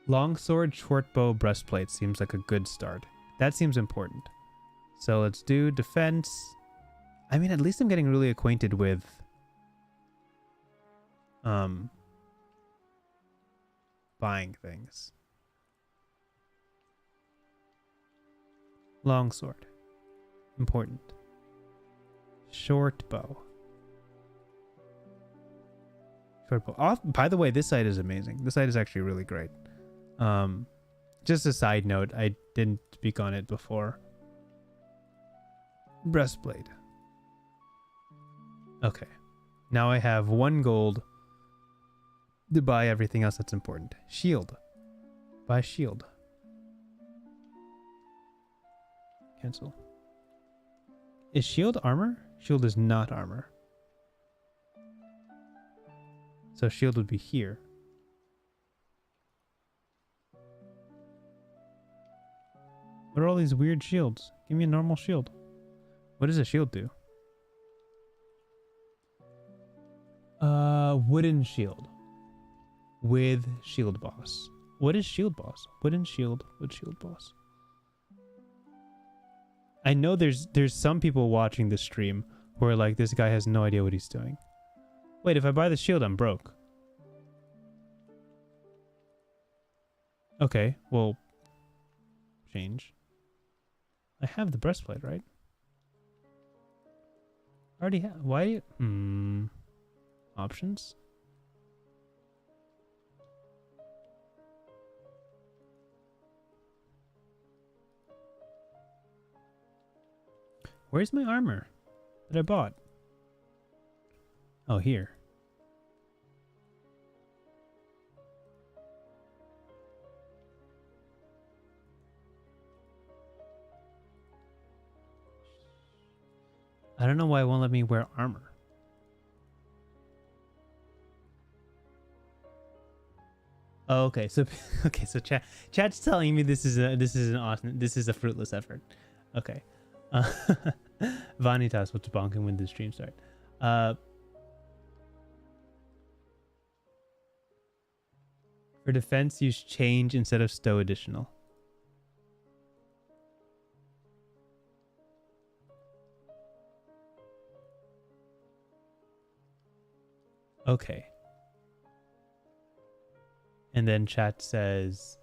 longsword, short bow, breastplate seems like a good start. That seems important. So let's do defense. I mean, at least I'm getting really acquainted with buying things. Longsword. Important. Short bow. Short bow. Oh, by the way, this site is amazing. This site is actually really great. Just a side note, I didn't speak on it before. Breastplate. Okay. Now I have 1 gold to buy everything else that's important. Shield. Buy shield. Cancel. Is shield armor? Shield is not armor. So shield would be here. What are all these weird shields? Give me a normal shield. What does a shield do? Wooden shield. With shield boss. What is shield boss? Wooden shield with shield boss. I know there's some people watching this stream who are like, this guy has no idea what he's doing. Wait, if I buy the shield, I'm broke. Okay, well, change. I have the breastplate, right? I already have. Why? Options. Where's my armor that I bought? Oh, here. I don't know why it won't let me wear armor. Oh, okay. So okay, so chat's telling me this is a fruitless effort. Okay. Uh, Vanitas, what's bonking when the stream start? For defense, use change instead of stow additional. Okay. And then chat says,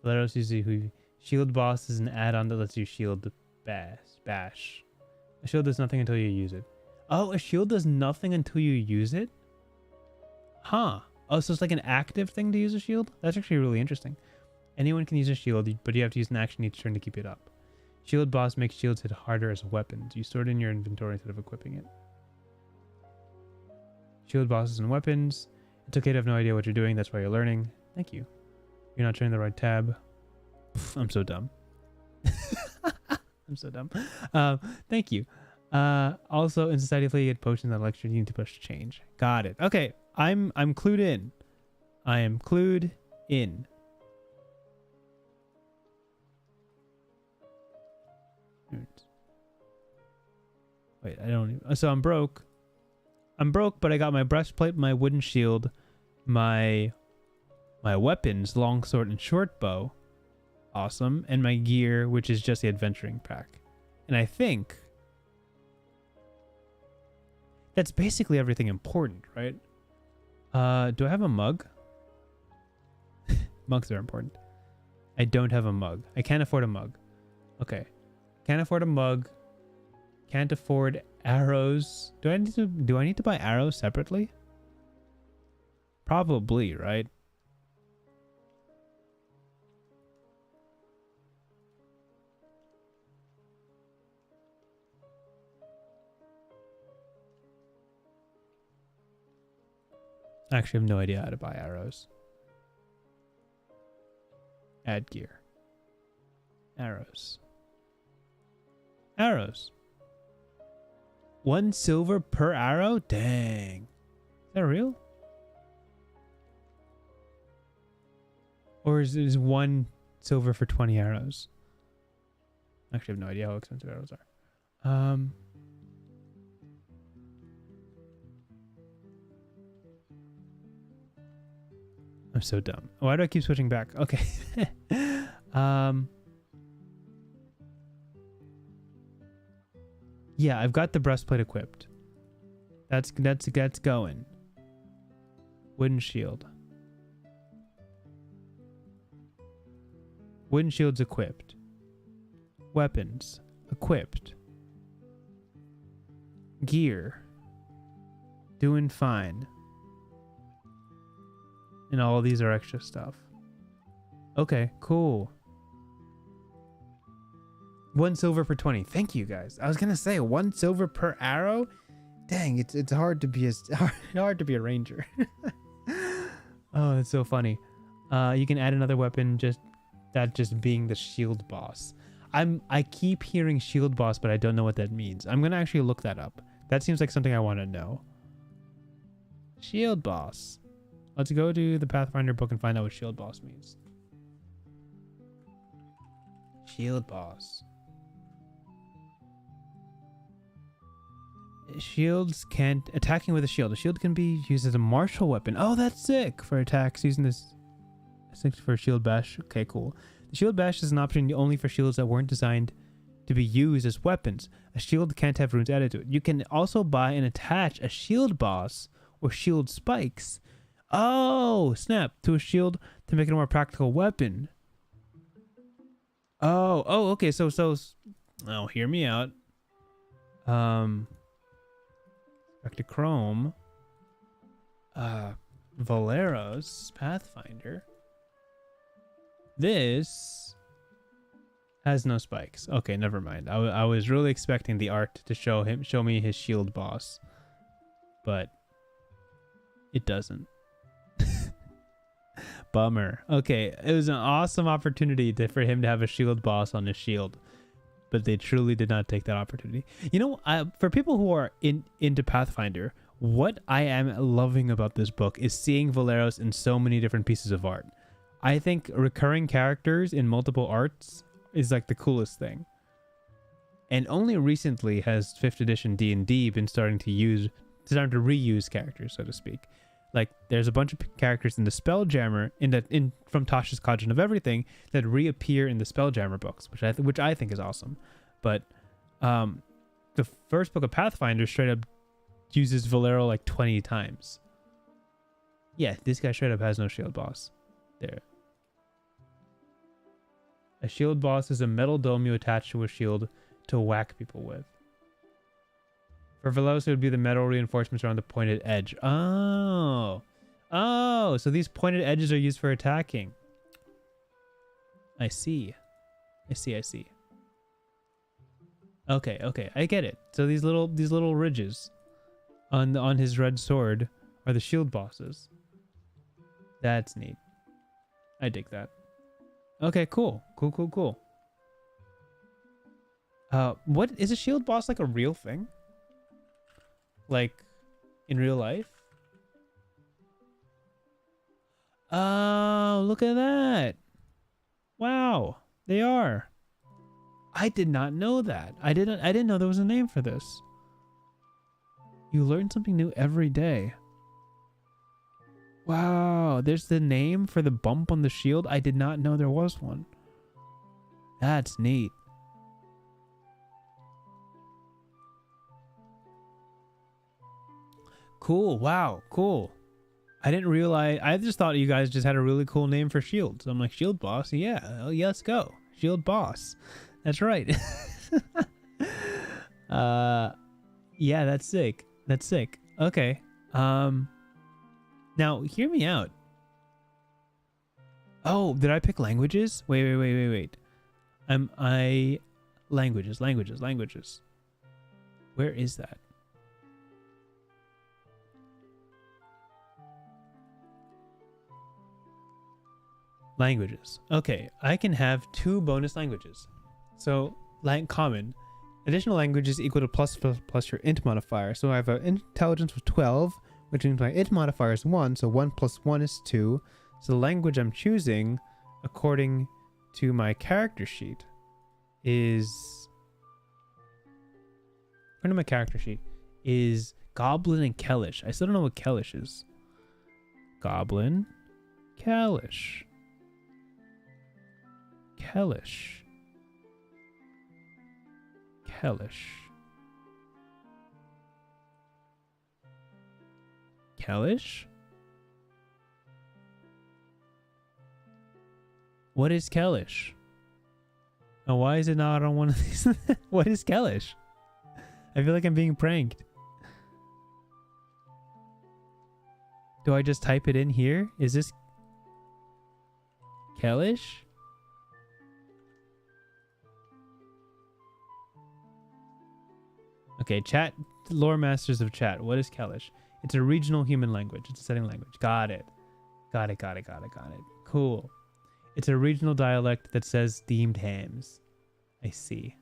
Valeros usually shield boss is an add-on that lets you shield bash. A shield does nothing until you use it. Oh, a shield does nothing until you use it? Huh. Oh, so it's like an active thing to use a shield? That's actually really interesting. Anyone can use a shield, but you have to use an action each turn to keep it up. Shield boss makes shields hit harder as weapons. You store it in your inventory instead of equipping it. Shield bosses and weapons. It's okay to have no idea what you're doing. That's why you're learning. Thank you. You're not turning the right tab. Pff, I'm so dumb. I'm so dumb. Thank you. Also, in society, if you get potions that lecture, you need to push change. Got it. Okay, I'm clued in. I am clued in. Wait, I don't even... So I'm broke. I'm broke, but I got my breastplate, my wooden shield, my weapons, longsword and short bow. Awesome. And my gear, which is just the adventuring pack. And I think that's basically everything important, right? Do I have a mug? Mugs are important. I don't have a mug. I can't afford a mug. Okay. Can't afford a mug. Can't afford arrows. Do I need to buy arrows separately? Probably, right? I actually have no idea how to buy arrows. Add gear. Arrows. Arrows. 1 silver per arrow? Dang. Is that real? Or is 1 silver for 20 arrows? I actually have no idea how expensive arrows are. I'm so dumb. Why do I keep switching back? Okay. Yeah, I've got the breastplate equipped. That's going. Wooden shield. Wooden shield's equipped. Weapons equipped. Gear doing fine. And all of these are extra stuff. Okay, cool. 1 silver for 20. Thank you guys. I was gonna say 1 silver per arrow. Dang, it's hard to be hard to be a ranger. Oh, that's so funny. You can add another weapon. Just being the shield boss. I keep hearing shield boss, but I don't know what that means. I'm gonna actually look that up. That seems like something I want to know. Shield boss. Let's go to the Pathfinder book and find out what shield boss means. Shield boss. Shields can't... Attacking with a shield. A shield can be used as a martial weapon. Oh, that's sick. For attacks using this... For shield bash. Okay, cool. The shield bash is an option only for shields that weren't designed to be used as weapons. A shield can't have runes added to it. You can also buy and attach a shield boss or shield spikes. Oh, snap. To a shield to make it a more practical weapon. Oh, okay. So, oh, hear me out. Back to Chrome. Valeros, Pathfinder. This has no spikes. Okay, never mind. I was really expecting the art to show me his shield boss, but it doesn't. Bummer. Okay, it was an awesome opportunity for him to have a shield boss on his shield, but they truly did not take that opportunity. You know, for people who are into Pathfinder, what I am loving about this book is seeing Valeros in so many different pieces of art. I think recurring characters in multiple arts is like the coolest thing. And only recently has 5th edition D&D been starting to reuse characters, so to speak. Like, there's a bunch of characters in the Spelljammer from Tasha's Cauldron of Everything that reappear in the Spelljammer books, which I think is awesome. But the first book of Pathfinder straight up uses Valero like 20 times. Yeah, this guy straight up has no shield boss. There. A shield boss is a metal dome you attach to a shield to whack people with. For Veloz, it would be the metal reinforcements around the pointed edge. Oh. Oh, so these pointed edges are used for attacking. I see. I see. Okay, I get it. So these little ridges on his red sword are the shield bosses. That's neat. I dig that. Okay, cool. What is a shield boss, like a real thing? Like in real life? Oh, look at that. Wow, they are. I did not know that. I didn't know there was a name for this. You learn something new every day. Wow, there's the name for the bump on the shield. I did not know there was one. That's neat. Cool. Wow. Cool. I didn't realize. I just thought you guys just had a really cool name for shields. I'm like, shield boss. Yeah. Oh, yeah, let's go. Shield boss. That's right. Yeah, that's sick. Okay. Now hear me out. Oh, did I pick languages? Wait. Languages. Where is that? Languages. Okay, I can have 2 bonus languages. So, common. Additional languages equal to plus your int modifier. So I have an intelligence of 12, which means my int modifier is 1, so 1 plus 1 is 2. So the language I'm choosing, according to my character sheet, is Goblin and Kellish. I still don't know what Kellish is. Goblin, Kellish. What is Kellish? And why is it not on one of these? What is Kellish? I feel like I'm being pranked. Do I just type it in here? Is this Kellish? Okay, chat, lore masters of chat. What is Kellish? It's a regional human language. It's a setting language. Got it. Cool. It's a regional dialect that says steamed hams. I see.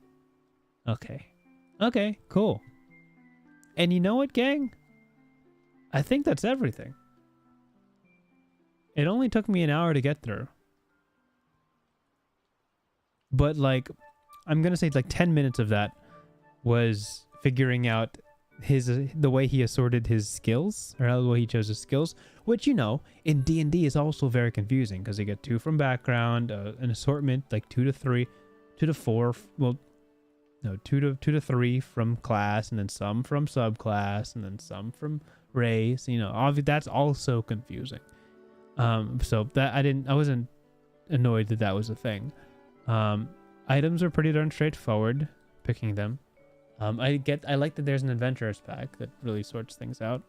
Okay, cool. And you know what, gang? I think that's everything. It only took me an hour to get through. But like, I'm going to say like 10 minutes of that was figuring out the way he assorted his skills, or the way he chose his skills, which, you know, in D&D is also very confusing because you get 2 from background, an assortment like 2 to 3, 2 to 4, well, no, 2 to 3 from class, and then some from subclass, and then some from race. You know, obviously that's also confusing. So that I wasn't annoyed that was a thing. Items are pretty darn straightforward picking them. I like that there's an adventurers pack that really sorts things out,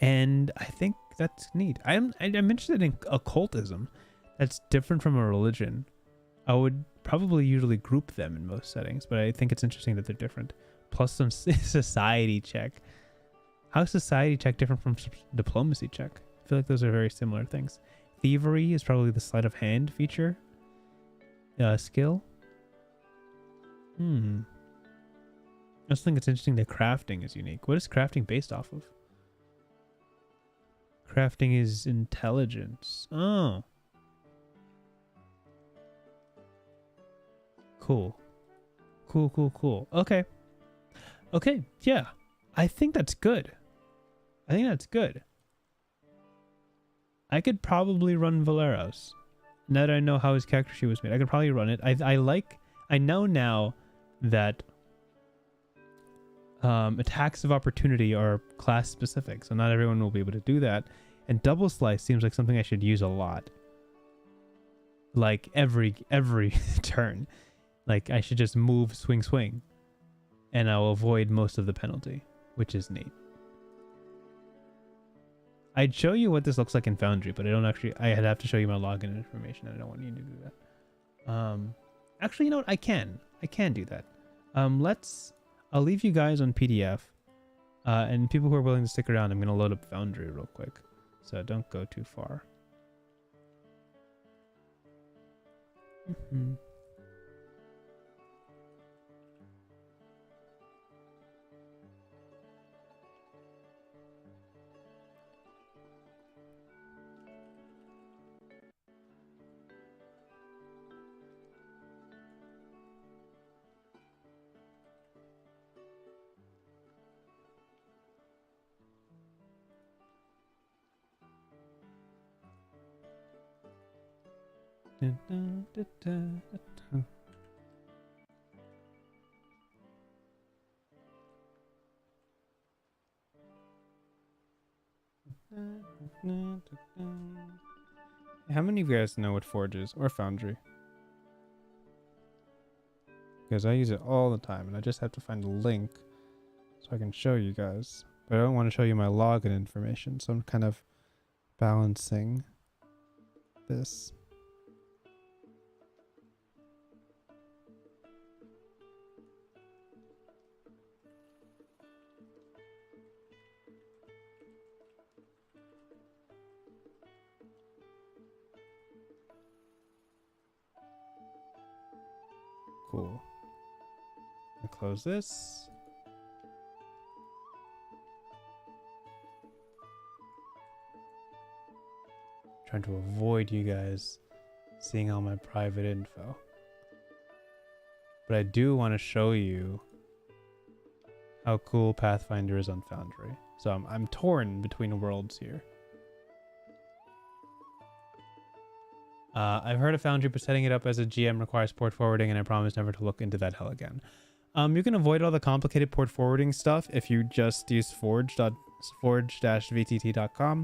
and I think that's neat. I'm interested in occultism. That's different from a religion. I would probably usually group them in most settings, but I think it's interesting that they're different. Plus some society check. How is society check different from diplomacy check? I feel like those are very similar things. Thievery is probably the sleight of hand feature skill. Hmm. I just think it's interesting that crafting is unique. What is crafting based off of? Crafting is intelligence. Oh. Cool. Cool, cool, cool. Okay. Okay, yeah. I think that's good. I think that's good. I could probably run Valeros. Now that I know how his character sheet was made, I could probably run it. I know now that attacks of opportunity are class specific, so not everyone will be able to do that. And double slice seems like something I should use a lot. Like every turn. Like I should just move, swing, swing. And I'll avoid most of the penalty, which is neat. I'd show you what this looks like in Foundry, but I'd have to show you my login information. I don't want you to do that. Actually, you know what? I can do that. I'll leave you guys on PDF. And people who are willing to stick around, I'm going to load up Foundry real quick. So don't go too far. Mm-hmm. How many of you guys know what Forge is or Foundry? Because I use it all the time and I just have to find a link so I can show you guys. But I don't want to show you my login information, so I'm kind of balancing this. Cool. I'll close this. Trying to avoid you guys seeing all my private info. But I do want to show you how cool Pathfinder is on Foundry. So I'm torn between worlds here. I've heard of Foundry, but setting it up as a GM requires port forwarding, and I promise never to look into that hell again. You can avoid all the complicated port forwarding stuff if you just use forge-vtt.com.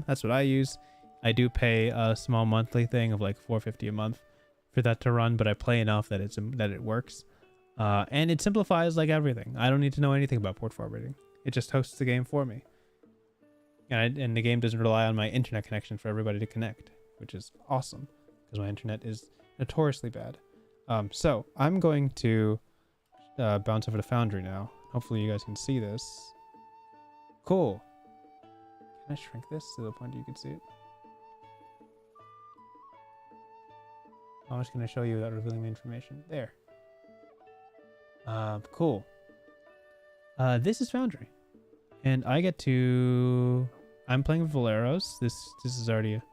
That's what I use. I do pay a small monthly thing of like $4.50 a month for that to run, but I play enough that it works. And it simplifies like everything. I don't need to know anything about port forwarding. It just hosts the game for me. And the game doesn't rely on my internet connection for everybody to connect, which is awesome because my internet is notoriously bad. So I'm going to bounce over to Foundry now. Hopefully you guys can see this. Cool. Can I shrink this to the point that you can see it? I'm just going to show you without revealing the information. There. Cool. This is Foundry. And I get to... I'm playing with Valeros. This is already a...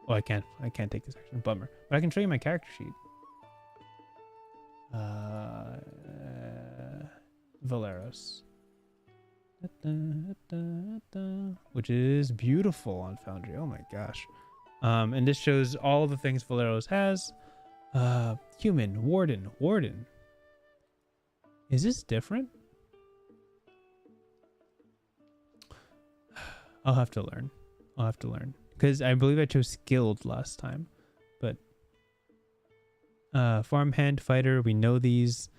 Oh, I can't take this action. Bummer. But I can show you my character sheet. Valeros. Which is beautiful on Foundry. Oh my gosh. And this shows all the things Valeros has. Human, warden. Is this different? I'll have to learn. Because I believe I chose skilled last time. But farmhand, fighter, we know these.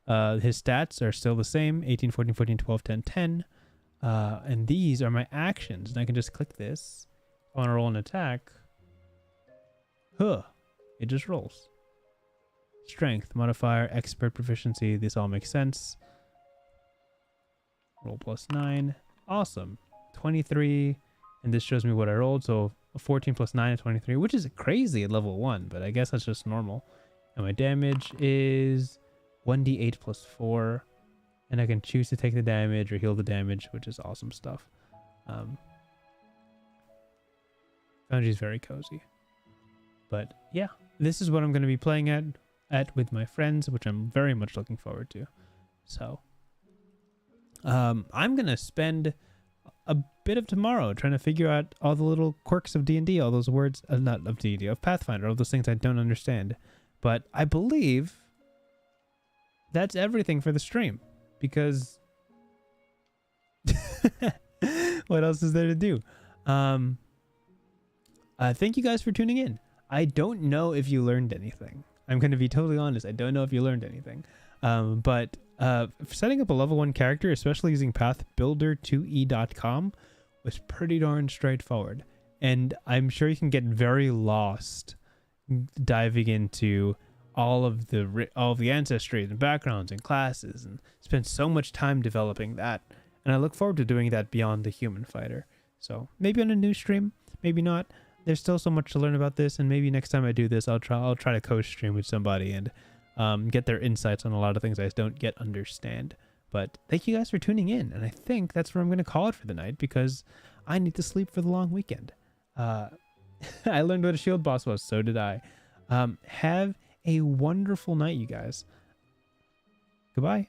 His stats are still the same. 18, 14, 14, 12, 10, 10. And these are my actions. And I can just click this. If I want to roll an attack. It just rolls. Strength, modifier, expert, proficiency. This all makes sense. Roll +9. Awesome. 23. And this shows me what I rolled. So a 14 + 9 is 23, which is crazy at level 1. But I guess that's just normal. And my damage is 1d8 plus 4, and I can choose to take the damage or heal the damage, which is awesome stuff. Foundry's very cozy. But yeah, this is what I'm going to be playing at with my friends, which I'm very much looking forward to. So I'm going to spend a bit of tomorrow trying to figure out all the little quirks of D&D, all those words, not of D&D, of Pathfinder, all those things I don't understand. But I believe that's everything for the stream, because what else is there to do? Thank you guys for tuning in. I don't know if you learned anything. I'm going to be totally honest. I don't know if you learned anything. But setting up a level 1 character, especially using pathbuilder2e.com, was pretty darn straightforward. And I'm sure you can get very lost diving into all of the ancestry and backgrounds and classes, and spend so much time developing that. And I look forward to doing that beyond the human fighter. So maybe on a new stream, maybe not. There's still so much to learn about this, and maybe next time I do this, I'll try to co-stream with somebody and get their insights on a lot of things I don't yet understand. But thank you guys for tuning in, and I think that's where I'm going to call it for the night, because I need to sleep for the long weekend. I learned what a shield boss was, so did I. Have a wonderful night, you guys. Goodbye.